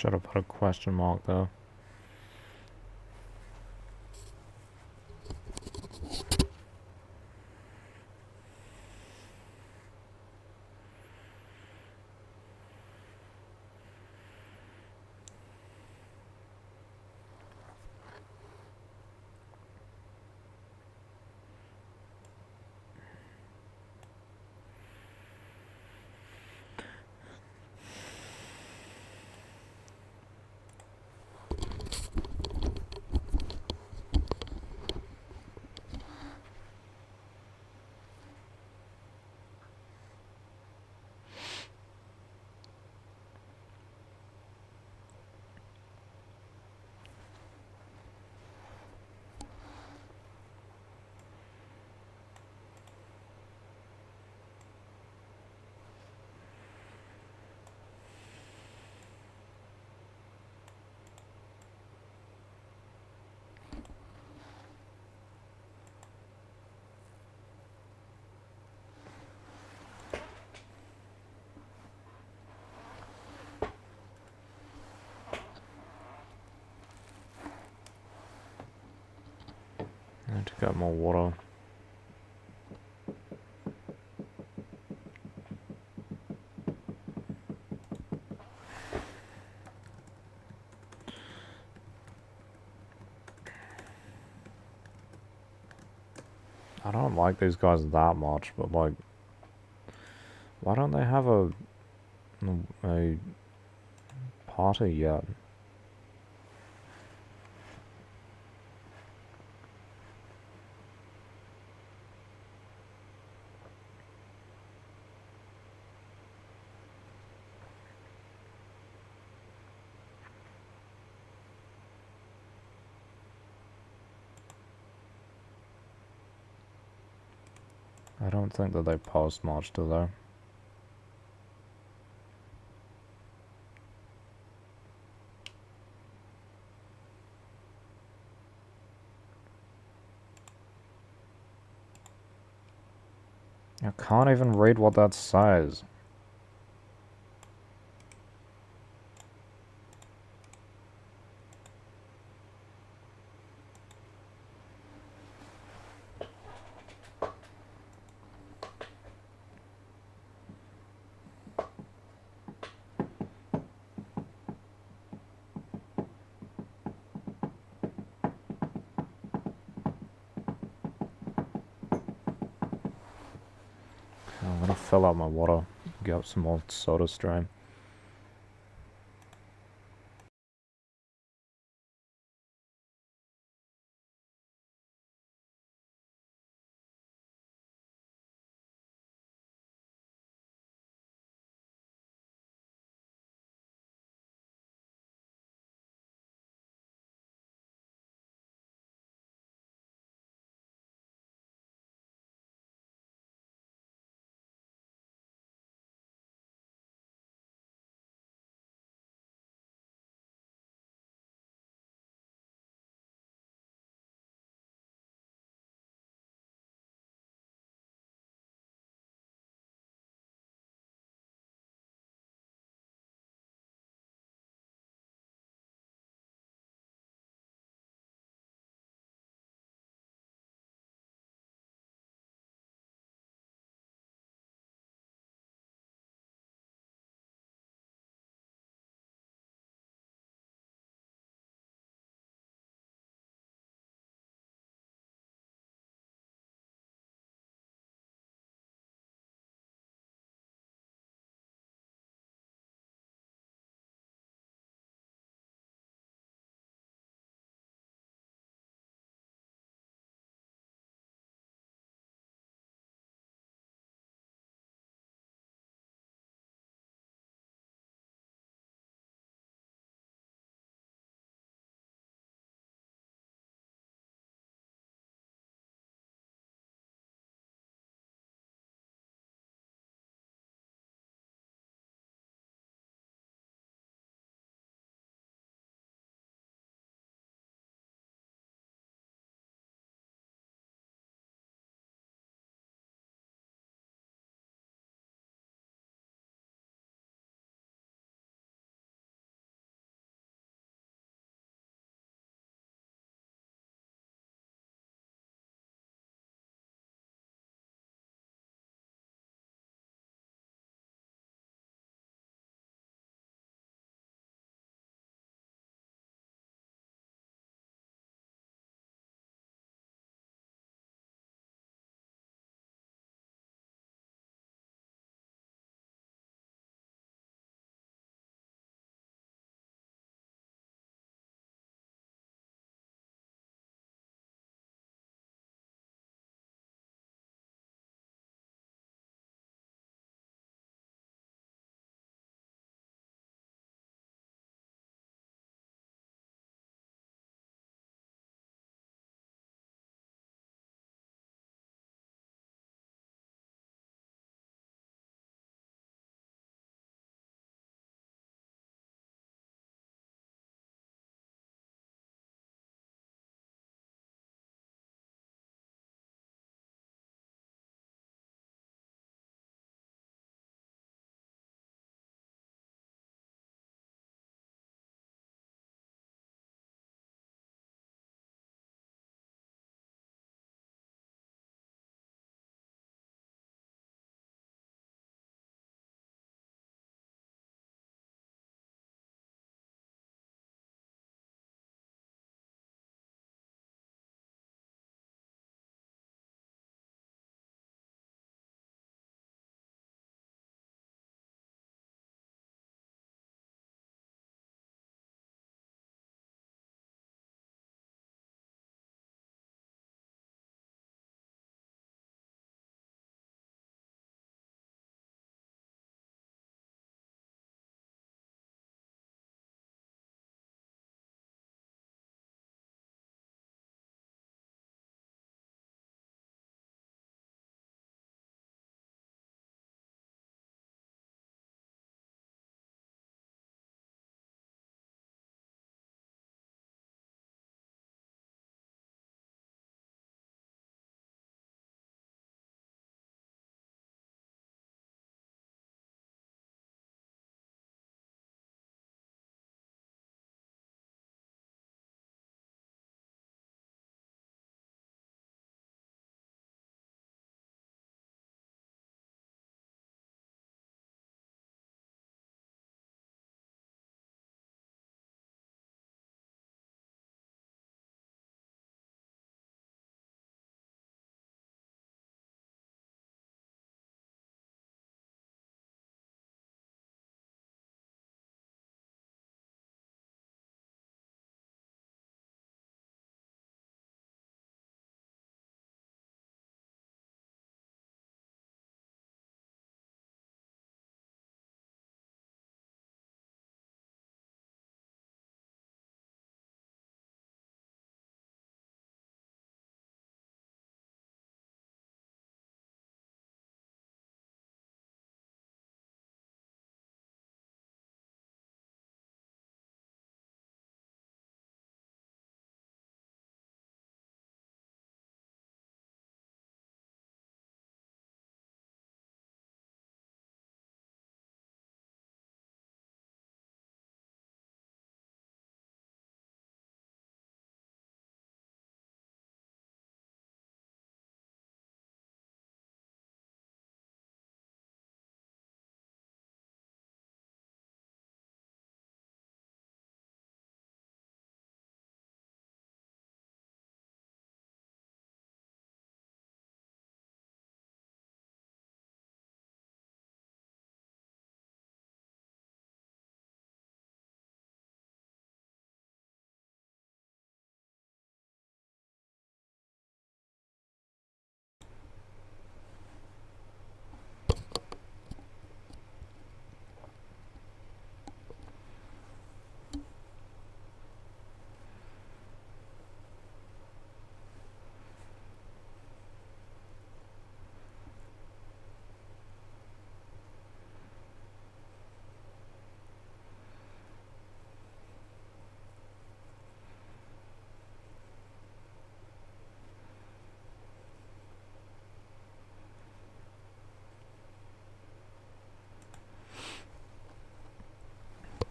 should have put a question mark though. I need to get more water. I don't like these guys that much, but like, why don't they have a party yet? I don't think that they post much, do they? I can't even read what that says. I'm gonna fill up my water, get some more soda stream.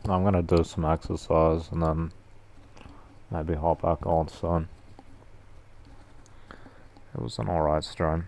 I'm gonna do some exercise and then maybe hop back on soon. It was an alright stream.